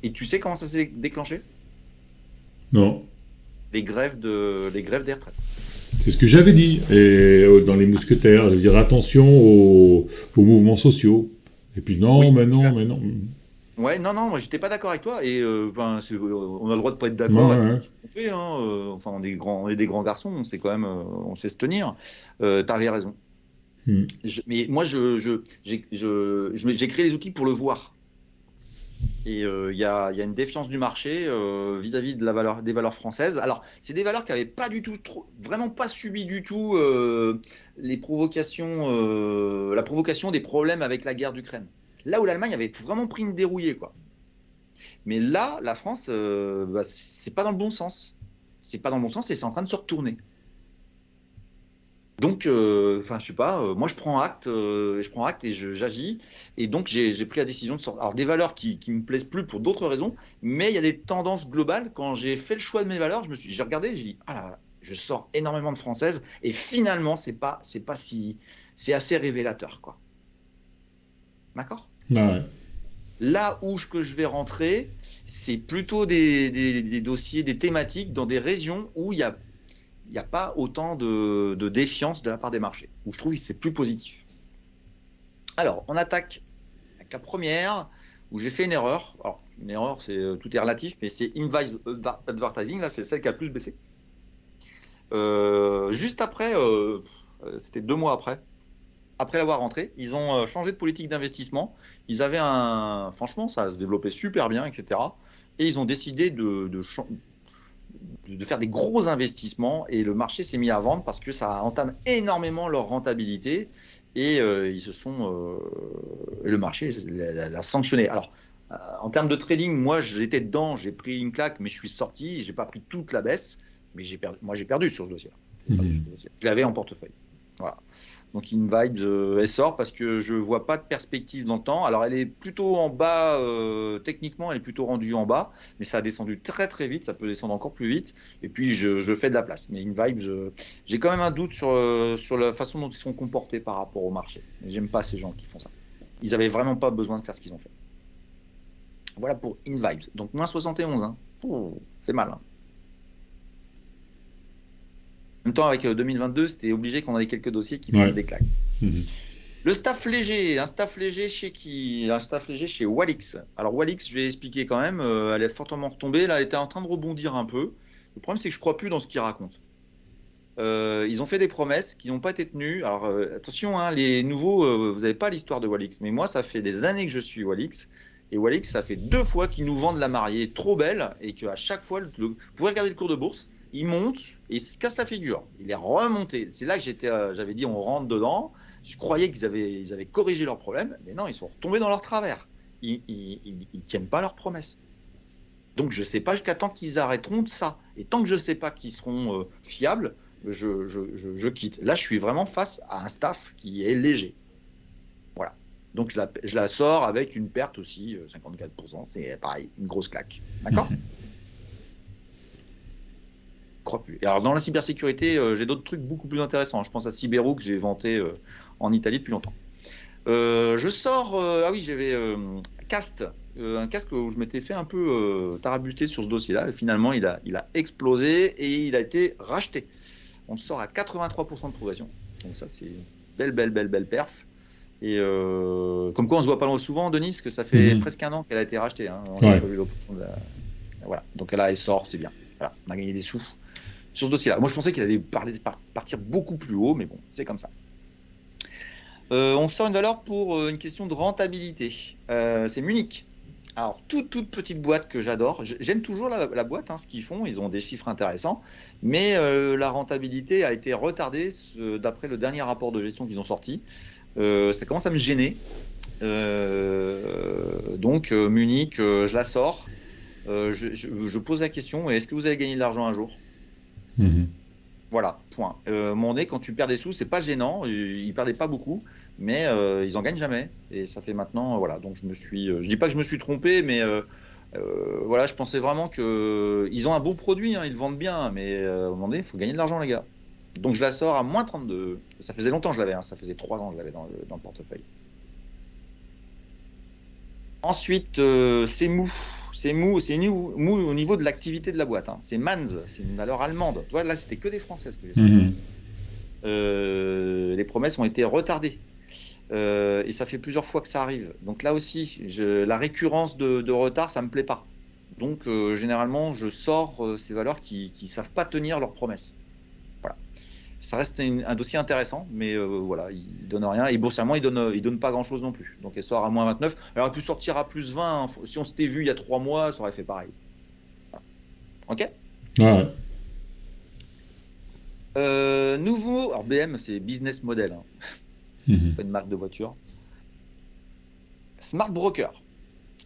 Et tu sais comment ça s'est déclenché? Non. Les grèves des retraites. C'est ce que j'avais dit. Et dans les mousquetaires, je veux dire attention aux mouvements sociaux. Et puis non, Oui, mais non, mais non. ouais, non, moi j'étais pas d'accord avec toi. Et on a le droit de pas être Ouais, d'accord avec ouais. ce qu'on fait. Hein. Enfin, on est des grands garçons, on sait quand même, on sait se tenir. T'avais raison. Hmm. Mais moi, j'ai créé les outils pour le voir. Et il y a une défiance du marché vis-à-vis de des valeurs françaises. Alors, c'est des valeurs qui n'avaient pas du tout, vraiment pas subi du tout les provocations, la provocation des problèmes avec la guerre d'Ukraine. Là où l'Allemagne avait vraiment pris une dérouillée, quoi. Mais là, la France, c'est pas dans le bon sens. C'est pas dans le bon sens et c'est en train de se retourner. Donc, enfin, je sais pas, moi je prends acte et j'agis. Et donc, j'ai pris la décision de sortir. Alors, des valeurs qui me plaisent plus pour d'autres raisons, mais il y a des tendances globales. Quand j'ai fait le choix de mes valeurs, j'ai regardé, j'ai dit, ah là, je sors énormément de françaises. Et finalement, c'est pas si, c'est assez révélateur, quoi. D'accord? Ah ouais. Là où que je vais rentrer, c'est plutôt des dossiers, des thématiques dans des régions où il n'y a pas autant de défiance de la part des marchés, où je trouve que c'est plus positif. Alors, on attaque avec la première, où j'ai fait une erreur. Alors, une erreur, tout est relatif, mais c'est Invice Advertising, là, c'est celle qui a le plus baissé. Juste après, c'était 2 mois après l'avoir rentré, ils ont changé de politique d'investissement. Ils avaient franchement, ça se développait super bien, etc. Et ils ont décidé de faire des gros investissements et le marché s'est mis à vendre parce que ça entame énormément leur rentabilité et ils se sont le marché l'a sanctionné. Alors en termes de trading, moi j'étais dedans, j'ai pris une claque, mais je suis sorti, j'ai pas pris toute la baisse, mais j'ai perdu sur ce dossier-là. Je l'avais en portefeuille. Voilà. Donc InVibes, elle sort parce que je vois pas de perspective dans le temps. Alors elle est plutôt en bas, techniquement elle est plutôt rendue en bas, mais ça a descendu très très vite, ça peut descendre encore plus vite. Et puis je fais de la place. Mais InVibes, j'ai quand même un doute sur la façon dont ils sont comportés par rapport au marché. Et j'aime pas ces gens qui font ça. Ils avaient vraiment pas besoin de faire ce qu'ils ont fait. Voilà pour InVibes. Donc moins 71, hein. C'est mal. Hein. En même temps, avec 2022, c'était obligé qu'on ait quelques dossiers qui prennent des claques. Le staff léger, un staff léger chez qui? Un staff léger chez Walix. Alors Walix, je vais expliquer quand même, elle est fortement retombée, là elle était en train de rebondir un peu. Le problème c'est que je crois plus dans ce qu'ils racontent. Ils ont fait des promesses qui n'ont pas été tenues. Alors attention, hein, les nouveaux, vous n'avez pas l'histoire de Walix, mais moi ça fait des années que je suis Walix. Et Walix, ça fait 2 fois qu'ils nous vendent la mariée trop belle et qu'à chaque fois, vous pouvez regarder le cours de bourse, il monte et il se casse la figure. Il est remonté. C'est là que j'avais dit on rentre dedans. Je croyais qu'ils avaient corrigé leurs problèmes, mais non, ils sont retombés dans leur travers. Ils tiennent pas leurs promesses. Donc je ne sais pas jusqu'à temps qu'ils arrêteront de ça. Et tant que je ne sais pas qu'ils seront fiables, je quitte. Là, je suis vraiment face à un staff qui est léger. Voilà. Donc je la sors avec une perte aussi, 54%. C'est pareil, une grosse claque. D'accord ? Je crois plus. Et alors dans la cybersécurité, j'ai d'autres trucs beaucoup plus intéressants. Je pense à Cyberoo que j'ai vanté en Italie depuis longtemps. Je sors. Ah oui, j'avais Cast, un casque où je m'étais fait un peu tarabuster sur ce dossier-là. Et finalement, il a explosé et il a été racheté. On sort à 83% de progression. Donc ça, c'est belle perf. Et comme quoi, on se voit pas souvent, Denis, que ça fait presque 1 an qu'elle a été rachetée. Hein. On a pas vu voilà. Donc elle sort, c'est bien. Voilà, on a gagné des sous sur ce dossier-là. Moi, je pensais qu'il allait partir beaucoup plus haut, mais bon, c'est comme ça. On sort une valeur pour une question de rentabilité. C'est Munich. Alors, toute petite boîte que j'adore. J'aime toujours la boîte, hein, ce qu'ils font. Ils ont des chiffres intéressants. Mais la rentabilité a été retardée d'après le dernier rapport de gestion qu'ils ont sorti. Ça commence à me gêner. Donc, Munich, je la sors. Je pose la question, est-ce que vous allez gagner de l'argent un jour ? Voilà, point. Mon nez, quand tu perds des sous, c'est pas gênant. Ils perdaient pas beaucoup, mais ils en gagnent jamais. Et ça fait maintenant, voilà. Donc je dis pas que je me suis trompé, mais voilà, je pensais vraiment que ils ont un bon produit, hein, ils le vendent bien, mais à un moment donné, il faut gagner de l'argent, les gars. Donc je la sors à moins 32. Ça faisait longtemps que je l'avais, hein, ça faisait 3 ans que je l'avais dans le portefeuille. Ensuite, c'est mou. C'est mou au niveau de l'activité de la boîte, hein. C'est Manz, c'est une valeur allemande. Tu vois, là, c'était que des Françaises que j'ai sorti. Mhm. Les promesses ont été retardées. Et ça fait plusieurs fois que ça arrive. Donc là aussi, la récurrence de retard, ça me plaît pas. Donc généralement, je sors ces valeurs qui savent pas tenir leurs promesses. Voilà. Ça reste un dossier intéressant, mais voilà, il donne rien. Et boursièrement, il donne pas grand-chose non plus. Donc elle sort à moins 29. Elle aurait pu sortir à plus 20. Hein. Si on s'était vu il y a 3 mois, ça aurait fait pareil. Voilà. Ok. Ouais. Nouveau, alors BM, c'est business model, hein. Mhm. Pas une marque de voiture. Smart Broker.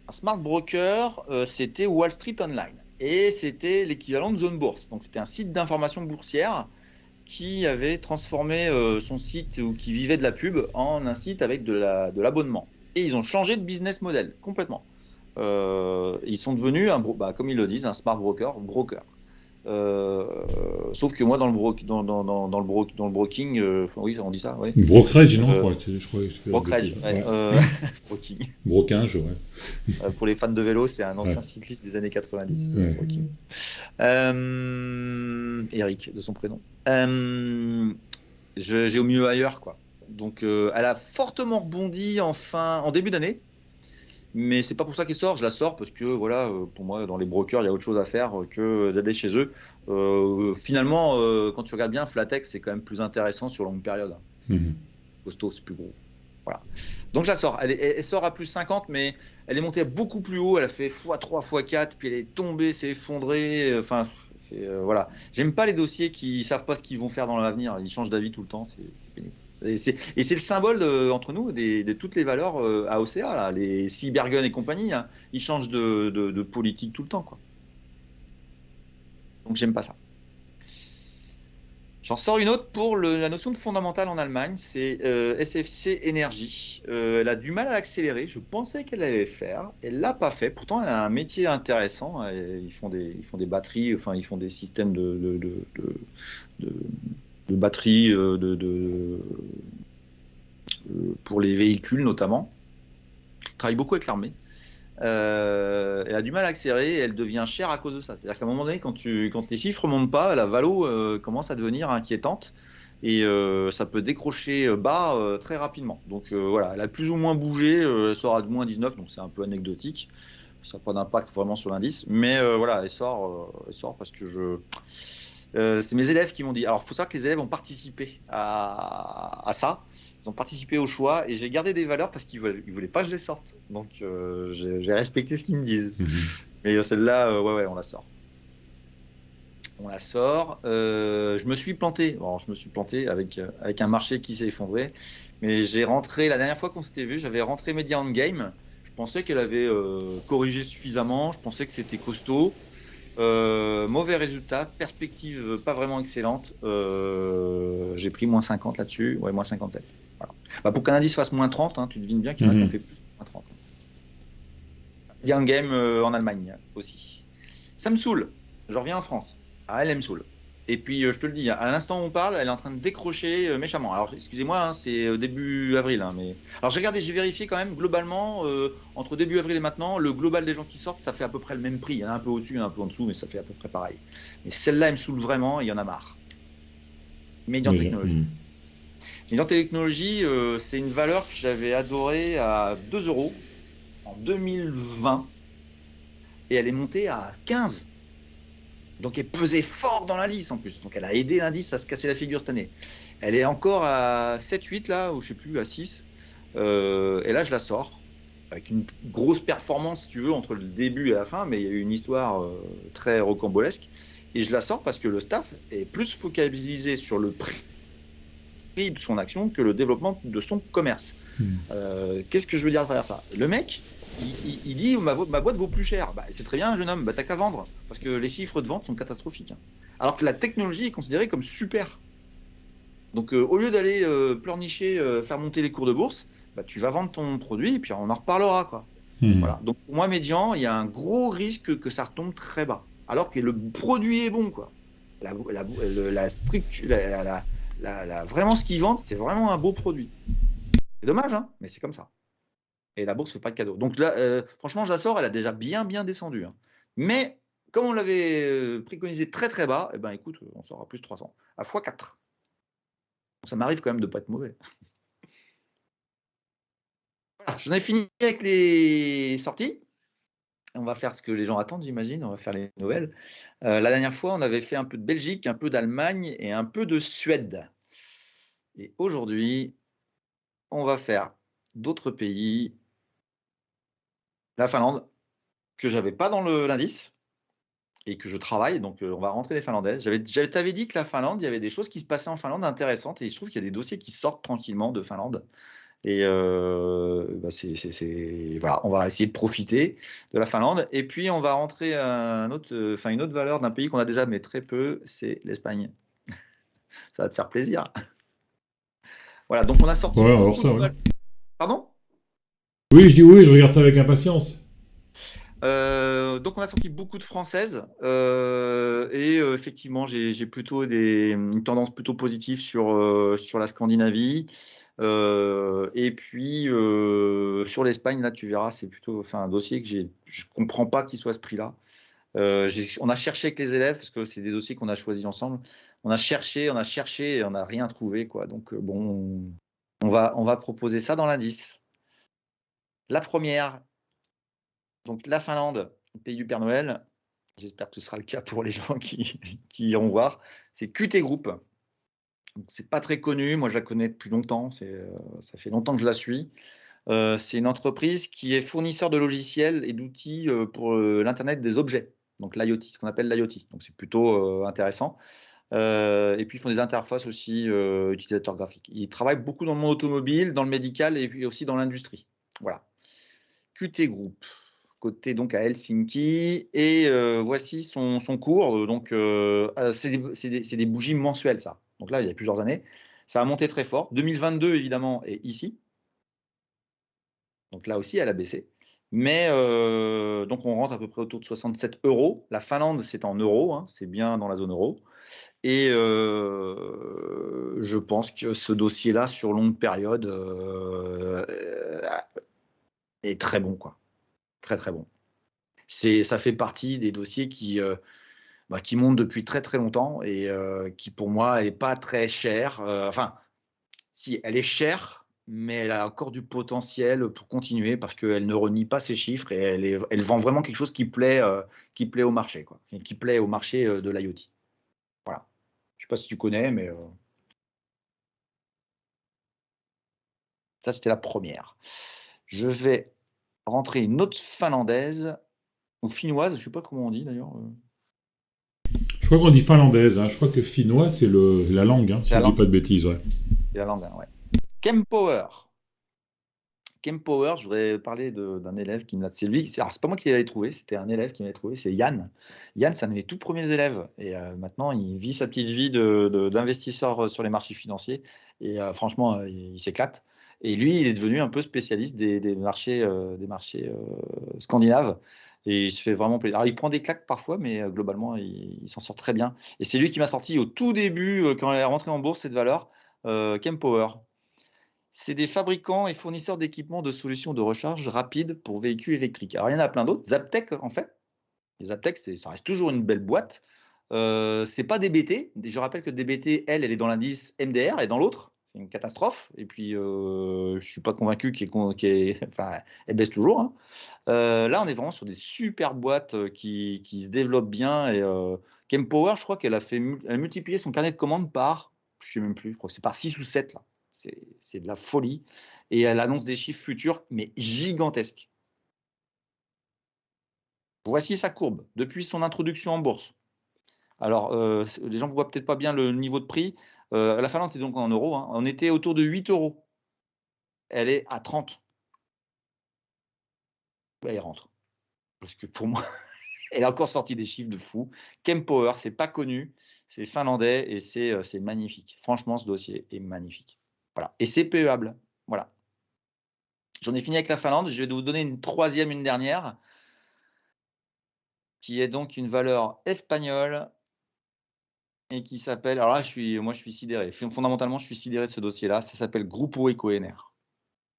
Un Smart Broker, c'était Wall Street Online. Et c'était l'équivalent de Zone Bourse. Donc c'était un site d'information boursière qui avait transformé son site, ou qui vivait de la pub, en un site avec de l'abonnement. Et ils ont changé de business model complètement. Ils sont devenus, comme ils le disent, un Smart Broker. Sauf que moi, dans le broking, oui, on dit ça, oui. Brokerage, non, je crois. Je crois que c'est Brokerage, ouais. broking. Broquinge, ouais. Pour les fans de vélo, c'est un ancien cycliste des années 90. Ouais. Broking. Eric, de son prénom. J'ai au mieux ailleurs, quoi. Donc, elle a fortement rebondi en début d'année. Mais c'est pas pour ça qu'elle sort, je la sors parce que voilà, pour moi, dans les brokers, il y a autre chose à faire que d'aller chez eux. Finalement, quand tu regardes bien, Flatex, c'est quand même plus intéressant sur longue période. Mhm. Costaud, c'est plus gros. Voilà. Donc je la sors. Elle sort à plus 50, mais elle est montée beaucoup plus haut. Elle a fait x3, x4, puis elle est tombée, s'est effondrée. Enfin, voilà. J'aime pas les dossiers qui savent pas ce qu'ils vont faire dans l'avenir. Ils changent d'avis tout le temps. C'est pénible. Et c'est le symbole entre nous de toutes les valeurs AOCA, là, les Cybergun et compagnie, hein, ils changent de politique tout le temps, quoi. Donc j'aime pas ça. J'en sors une autre pour la notion de fondamentale en Allemagne, c'est SFC Énergie. Elle a du mal à l'accélérer, je pensais qu'elle allait le faire, elle l'a pas fait, pourtant elle a un métier intéressant, ils font des batteries, enfin ils font des systèmes de batteries pour les véhicules notamment. Elle travaille beaucoup avec l'armée. Elle a du mal à accélérer et elle devient chère à cause de ça. C'est-à-dire qu'à un moment donné, quand les chiffres ne montent pas, la valo commence à devenir inquiétante et ça peut décrocher bas très rapidement. Donc voilà, elle a plus ou moins bougé, elle sort à moins 19, donc c'est un peu anecdotique. Ça n'a pas d'impact vraiment sur l'indice, mais voilà, elle sort parce que c'est mes élèves qui m'ont dit. Alors, il faut savoir que les élèves ont participé à ça. Ils ont participé au choix et j'ai gardé des valeurs parce qu'ils voulaient pas que je les sorte. Donc, j'ai respecté ce qu'ils me disent. Mhm. Mais celle-là, ouais, on la sort. On la sort. Je me suis planté. Bon, je me suis planté avec un marché qui s'est effondré. Mais j'ai rentré, la dernière fois qu'on s'était vu, j'avais rentré Media Endgame. Je pensais qu'elle avait corrigé suffisamment. Je pensais que c'était costaud. Mauvais résultat, perspective pas vraiment excellente. J'ai pris moins 50 là-dessus, ouais, moins 57. Voilà. Pour qu'un indice fasse moins 30, hein, tu devines bien qu'il y en a qui ont fait plus que moins 30. Young Game en Allemagne aussi. Ça me saoule, je reviens en France. Ah, elle me saoule. Et puis, je te le dis, à l'instant où on parle, elle est en train de décrocher méchamment. Alors, excusez-moi, hein, c'est début avril. Hein, mais... Alors, j'ai vérifié quand même, globalement, entre début avril et maintenant, le global des gens qui sortent, ça fait à peu près le même prix. Il y en a un peu au-dessus, il y en a un peu en dessous, mais ça fait à peu près pareil. Mais celle-là, elle me saoule vraiment, il y en a marre. Median Technologies. Median Technologies, c'est une valeur que j'avais adorée à 2 € en 2020. Et elle est montée à 15. Donc elle pesait fort dans l'indice en plus. Donc elle a aidé l'indice à se casser la figure cette année. Elle est encore à 7-8 là, ou je sais plus, à 6. Et là je la sors. Avec une grosse performance, si tu veux, entre le début et la fin, mais il y a eu une histoire très rocambolesque. Et je la sors parce que le staff est plus focalisé sur le prix de son action que le développement de son commerce. Qu'est-ce que je veux dire à travers ça ? Le mec, il dit ma boîte vaut plus cher. C'est très bien, jeune homme, t'as qu'à vendre parce que les chiffres de vente sont catastrophiques. Alors que la technologie est considérée comme super. Donc, au lieu d'aller pleurnicher, faire monter les cours de bourse, bah, tu vas vendre ton produit et puis on en reparlera, quoi. Voilà. Donc, pour moi, médian, il y a un gros risque que ça retombe très bas. Alors que le produit est bon, quoi. La structure, vraiment ce qu'ils vendent, c'est vraiment un beau produit. C'est dommage, hein, mais c'est comme ça. Et la bourse ne fait pas de cadeau. Donc là, franchement, Jassor, elle a déjà bien, bien descendu, hein. Mais comme on l'avait préconisé très, très bas, eh ben, écoute, on sera à plus de 300, à x4. Ça m'arrive quand même de ne pas être mauvais. Voilà, j'en ai fini avec les sorties. On va faire ce que les gens attendent, j'imagine. On va faire les Noëls. La dernière fois, on avait fait un peu de Belgique, un peu d'Allemagne et un peu de Suède. Et aujourd'hui, on va faire d'autres pays. La Finlande, que j'avais pas dans l'indice et que je travaille. Donc, on va rentrer les Finlandaises. T'avais dit que la Finlande, il y avait des choses qui se passaient en Finlande intéressantes. Et je trouve qu'il y a des dossiers qui sortent tranquillement de Finlande. Et bah, voilà, on va essayer de profiter de la Finlande. Et puis, on va rentrer une autre valeur d'un pays qu'on a déjà, mais très peu, c'est l'Espagne. Ça va te faire plaisir. Voilà, donc on a sorti Ouais, alors beaucoup ça, de... ouais. Pardon? Oui, je dis oui, je regarde ça avec impatience. Donc on a sorti beaucoup de françaises et effectivement j'ai plutôt une tendance plutôt positive sur la Scandinavie et puis sur l'Espagne là tu verras c'est plutôt un dossier que je comprends pas qu'il soit à ce prix-là. On a cherché avec les élèves parce que c'est des dossiers qu'on a choisis ensemble. On a cherché et on n'a rien trouvé quoi. Donc bon on va proposer ça dans l'indice. La première. Donc la Finlande, le pays du Père Noël, j'espère que ce sera le cas pour les gens qui iront voir, c'est QT Group. C'est pas très connu, moi je la connais depuis longtemps, ça fait longtemps que je la suis. C'est une entreprise qui est fournisseur de logiciels et d'outils pour l'Internet des objets, donc l'IoT, ce qu'on appelle l'IoT. Donc c'est plutôt intéressant. Et puis ils font des interfaces aussi utilisateurs graphiques. Ils travaillent beaucoup dans le monde automobile, dans le médical et puis aussi dans l'industrie. Voilà. QT Group, côté donc à Helsinki. Et voici son cours. Donc, c'est des bougies mensuelles, ça. Donc là, il y a plusieurs années. Ça a monté très fort. 2022, évidemment, est ici. Donc là aussi, elle a baissé. Mais donc, on rentre à peu près autour de 67 euros. La Finlande, c'est en euros. Hein, c'est bien dans la zone euro. Et je pense que ce dossier-là, sur longue période, est très bon, quoi. Très, très bon. Ça fait partie des dossiers qui montent depuis très très longtemps et qui pour moi n'est pas très chère. Enfin, si, elle est chère, mais elle a encore du potentiel pour continuer parce qu'elle ne renie pas ses chiffres et elle vend vraiment quelque chose qui plaît au marché, quoi. Qui plaît au marché de l'IoT. Voilà. Je ne sais pas si tu connais, mais ça c'était la première. Je vais rentrer une autre finlandaise ou finnoise, je ne sais pas comment on dit d'ailleurs. Je crois qu'on dit finlandaise, hein. Je crois que finnois, c'est la langue, hein, C'est si la je dis langue. pas de bêtises, ouais. C'est la langue, hein, ouais. Kempower. Kempower, je voudrais parler d'un élève qui me l'a. C'est pas moi qui l'avais trouvé, c'était un élève qui m'avait trouvé, c'est Yann. Yann, c'est un de mes tout premiers élèves. Et maintenant, il vit sa petite vie d'investisseur sur les marchés financiers. Et franchement, il s'éclate. Et lui, il est devenu un peu spécialiste des marchés, scandinaves. Et il se fait vraiment plaisir. Alors, il prend des claques parfois, mais globalement, il s'en sort très bien. Et c'est lui qui m'a sorti au tout début, quand elle est rentrée en bourse, cette valeur, Kempower. C'est des fabricants et fournisseurs d'équipements de solutions de recharge rapide pour véhicules électriques. Alors, il y en a plein d'autres. Zaptec, en fait. Les Zaptec, ça reste toujours une belle boîte. C'est pas DBT. Je rappelle que DBT, elle est dans l'indice MDR et dans l'autre. C'est une catastrophe. Et puis, je suis pas convaincu enfin, elle baisse toujours, hein. Là, on est vraiment sur des super boîtes qui se développent bien. Et Kempower, je crois elle a multiplié son carnet de commandes par, je sais même plus, je crois que c'est par 6 ou 7 là. C'est de la folie. Et elle annonce des chiffres futurs, mais gigantesques. Voici sa courbe depuis son introduction en bourse. Alors, les gens ne voient peut-être pas bien le niveau de prix. La Finlande, c'est donc en euros, hein. On était autour de 8 euros. Elle est à 30. Là, elle rentre. Parce que pour moi, Elle a encore sorti des chiffres de fou. Kempower, c'est pas connu, c'est finlandais et c'est magnifique. Franchement, ce dossier est magnifique. Voilà. Et c'est PEable. Voilà. J'en ai fini avec la Finlande. Je vais vous donner une dernière, qui est donc une valeur espagnole et qui s'appelle. Alors là, moi, je suis sidéré. Fondamentalement, je suis sidéré de ce dossier-là. Ça s'appelle Grupo Ecoener.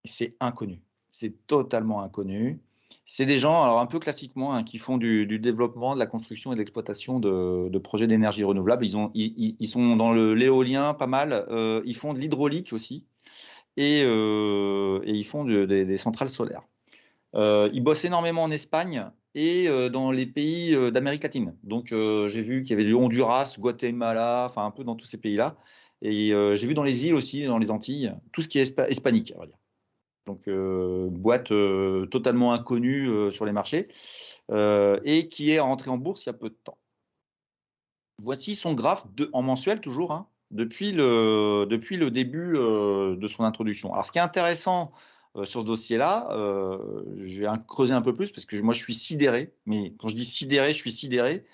C'est inconnu. C'est totalement inconnu. C'est des gens, alors un peu classiquement, hein, qui font du développement, de la construction et de l'exploitation de projets d'énergie renouvelable. Ils sont dans l'éolien pas mal. Ils font de l'hydraulique aussi. Et ils font des centrales solaires. Ils bossent énormément en Espagne et dans les pays d'Amérique latine. Donc j'ai vu qu'il y avait du Honduras, Guatemala, enfin un peu dans tous ces pays-là. Et j'ai vu dans les îles aussi, dans les Antilles, tout ce qui est hispanique, on va dire. Donc boîte totalement inconnue sur les marchés et qui est rentrée en bourse il y a peu de temps. Voici son graphe en mensuel toujours, hein, depuis le début de son introduction. Alors ce qui est intéressant sur ce dossier-là, je vais creuser un peu plus parce que moi je suis sidéré, mais quand je dis sidéré, je suis sidéré.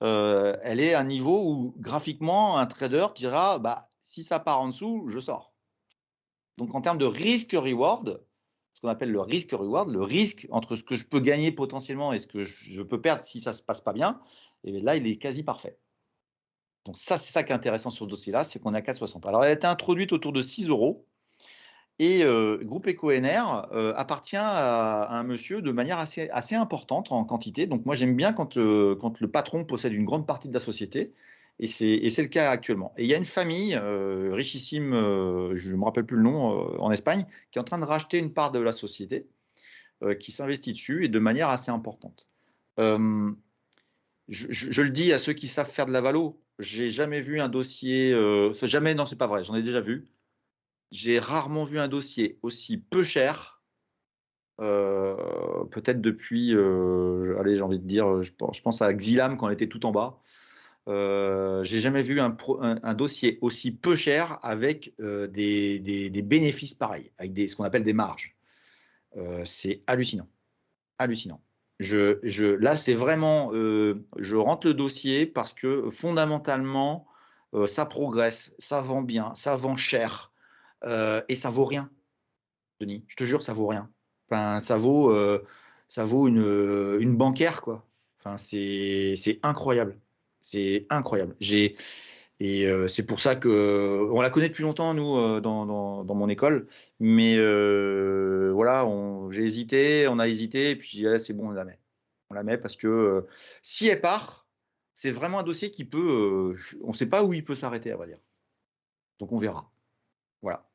Elle est à un niveau où graphiquement un trader dira si ça part en dessous, je sors. Donc en termes de risk-reward, ce qu'on appelle le risk-reward, le risque entre ce que je peux gagner potentiellement et ce que je peux perdre si ça ne se passe pas bien, et là il est quasi parfait. Donc ça, c'est ça qui est intéressant sur ce dossier-là, c'est qu'on est à 4,60. Alors elle a été introduite autour de 6 euros. Et Groupe Ecoener appartient à un monsieur de manière assez importante en quantité. Donc moi j'aime bien quand le patron possède une grande partie de la société, et c'est le cas actuellement. Et il y a une famille richissime, je ne me rappelle plus le nom, en Espagne, qui est en train de racheter une part de la société, qui s'investit dessus et de manière assez importante. Je le dis à ceux qui savent faire de la valo, j'ai jamais vu un dossier, jamais, non c'est pas vrai, j'en ai déjà vu. J'ai rarement vu un dossier aussi peu cher, peut-être depuis, allez, j'ai envie de dire, je pense à Xilam quand elle était tout en bas. J'ai jamais vu un dossier aussi peu cher avec des bénéfices pareils, avec ce qu'on appelle des marges. C'est hallucinant. Hallucinant. Là, c'est vraiment, je rentre le dossier parce que fondamentalement, ça progresse, ça vend bien, ça vend cher. Et ça vaut rien, Denis. Je te jure, ça vaut rien. Enfin, ça vaut une bancaire, quoi. Enfin, c'est incroyable. C'est incroyable. C'est pour ça que on la connaît depuis longtemps, nous, dans mon école. Mais voilà, j'ai hésité, on a hésité, et puis j'ai dit, ah, c'est bon, on la met. On la met parce que si elle part, c'est vraiment un dossier qui peut. On ne sait pas où il peut s'arrêter, à vrai dire. Donc on verra. Voilà.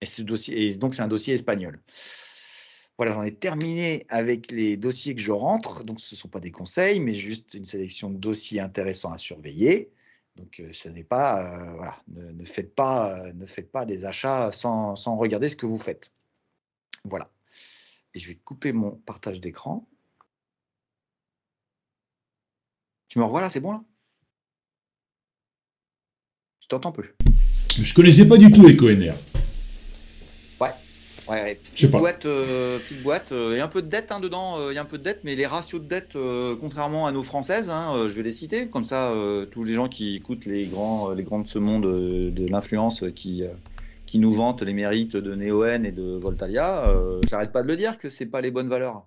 Et donc, c'est un dossier espagnol. Voilà, j'en ai terminé avec les dossiers que je rentre. Donc, ce ne sont pas des conseils, mais juste une sélection de dossiers intéressants à surveiller. Donc, ce n'est pas, voilà, ne faites pas des achats sans regarder ce que vous faites. Voilà. Et je vais couper mon partage d'écran. Tu me revois là, c'est bon là? Je t'entends peu. Je connaissais pas du tout Ecoener. Ouais, petite boîte, il y a un peu de dette dedans, il y a un peu de dette, mais les ratios de dette, contrairement à nos françaises, je vais les citer, comme ça, tous les gens qui écoutent les grands de ce monde de l'influence qui nous vantent les mérites de Neoen et de Voltalia, j'arrête pas de le dire que c'est pas les bonnes valeurs.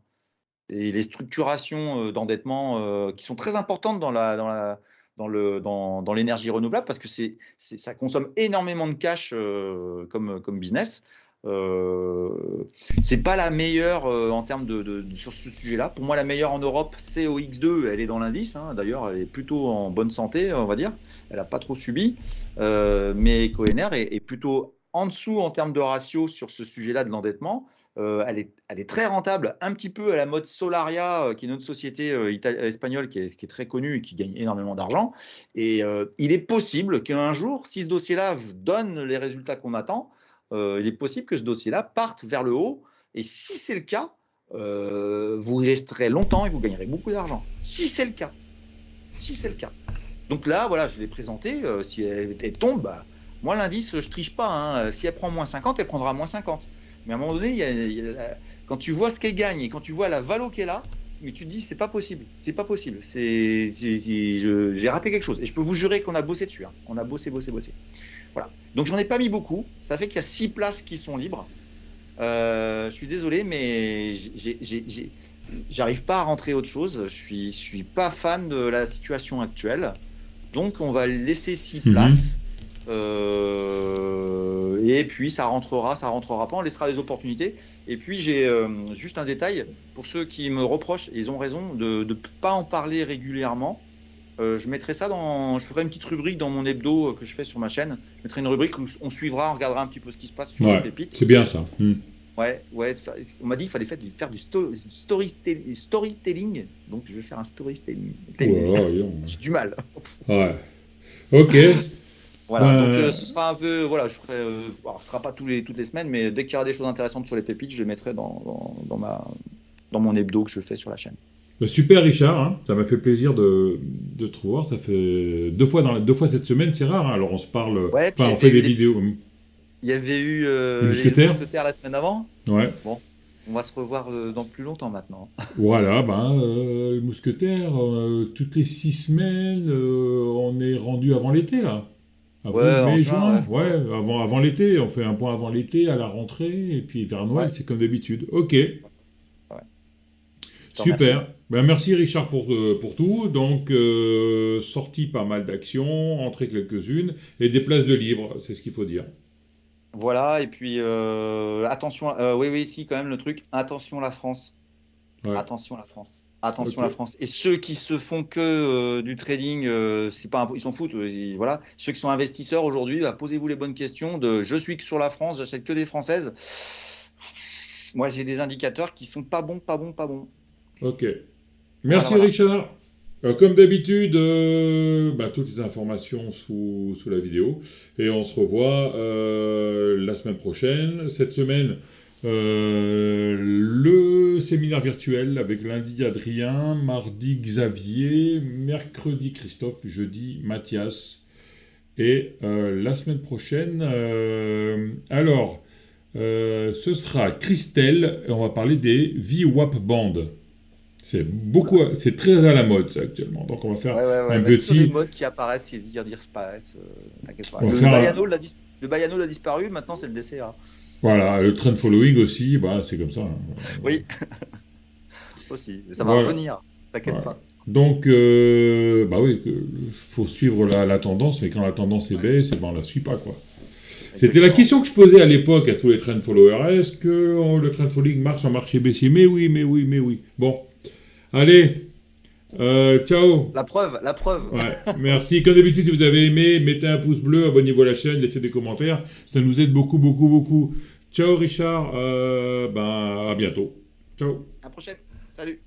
Et les structurations d'endettement qui sont très importantes dans l'énergie renouvelable parce que ça consomme énormément de cash comme business. C'est pas la meilleure en termes sur ce sujet-là. Pour moi, la meilleure en Europe, c'est OX2. Elle est dans l'indice. D'ailleurs, elle est plutôt en bonne santé, on va dire. Elle n'a pas trop subi. Mais Ecoener est plutôt en dessous en termes de ratio sur ce sujet-là de l'endettement. Elle est très rentable, un petit peu à la mode Solaria, qui est notre société espagnole qui est très connue et qui gagne énormément d'argent. Et il est possible qu'un jour, si ce dossier-là donne les résultats qu'on attend, il est possible que ce dossier-là parte vers le haut. Et si c'est le cas, vous resterez longtemps et vous gagnerez beaucoup d'argent. Si c'est le cas. Donc là, voilà, je l'ai présenté. Si elle tombe, moi, l'indice, je triche pas. Si elle prend moins 50, elle prendra moins 50. Mais à un moment donné, quand tu vois ce qu'elle gagne et quand tu vois la valo qu'elle a, mais tu te dis, c'est pas possible. C'est pas possible. J'ai raté quelque chose. Et je peux vous jurer qu'on a bossé dessus. Hein. On a bossé. Voilà. Donc, j'en ai pas mis beaucoup. Ça fait qu'il y a 6 places qui sont libres. Je suis désolé, mais j'arrive pas à rentrer autre chose. Je suis pas fan de la situation actuelle. Donc, on va laisser 6 places. Et puis, ça rentrera pas. On laissera des opportunités. Et puis, j'ai juste un détail. Pour ceux qui me reprochent, ils ont raison, de ne pas en parler régulièrement. Je mettrai ça je ferai une petite rubrique dans mon hebdo que je fais sur ma chaîne. Je mettrai une rubrique où on suivra, on regardera un petit peu ce qui se passe sur les pépites. C'est bien ça. Ouais, on m'a dit qu'il fallait faire du storytelling, donc je vais faire un storytelling. J'ai du mal. Ouais. Ok. Voilà, donc ce sera un peu, voilà, je ferai, ce sera pas toutes les semaines, mais dès qu'il y aura des choses intéressantes sur les pépites, je les mettrai dans mon hebdo que je fais sur la chaîne. Super Richard, hein. Ça m'a fait plaisir de te revoir. Ça fait deux fois cette semaine, c'est rare. Hein. Alors on se parle, on fait des vidéos. Il y avait eu les mousquetaires la semaine avant. Ouais. Bon, on va se revoir dans plus longtemps maintenant. Voilà, les mousquetaires, toutes les 6 semaines, on est rendu avant l'été là. Avril, mai, juin. Ouais, avant l'été. On fait un point avant l'été, à la rentrée, et puis vers Noël, c'est comme d'habitude. Ok. Ouais. Super. Merci Richard pour tout. Donc, sortie pas mal d'actions, entrée quelques-unes, et des places de libre, c'est ce qu'il faut dire. Voilà, et puis attention, oui, si, quand même le truc, attention la France. Ouais. Attention la France. Attention la France. Et ceux qui se font que du trading, c'est pas ils s'en foutent. Voilà. Ceux qui sont investisseurs aujourd'hui, posez-vous les bonnes questions je suis que sur la France, j'achète que des Françaises. Moi, j'ai des indicateurs qui sont pas bons. Ok. Merci voilà. Richard. Comme d'habitude, toutes les informations sous la vidéo. Et on se revoit la semaine prochaine. Cette semaine, le séminaire virtuel avec lundi Adrien, mardi Xavier, mercredi Christophe, jeudi Mathias. Et la semaine prochaine, ce sera Christelle, et on va parler des VWAP Bands. C'est très à la mode ça actuellement. Donc on va faire un petit. Sur les modes qui apparaissent, qui disparaissent. T'inquiète pas. Le Bayano l'a disparu, maintenant c'est le DCA. Voilà, le trend following aussi, c'est comme ça. Oui. Aussi, ça va revenir. T'inquiète pas. Donc, faut suivre la tendance, mais quand la tendance est baisse, on la suit pas quoi. C'était la question que je posais à l'époque à tous les trend followers. Est-ce que le trend following marche en marché baissier ? Mais oui. Bon. Allez, ciao. La preuve. Ouais, merci. Comme d'habitude, si vous avez aimé, mettez un pouce bleu, abonnez-vous à la chaîne, laissez des commentaires. Ça nous aide beaucoup. Ciao Richard. À bientôt. Ciao. À la prochaine. Salut.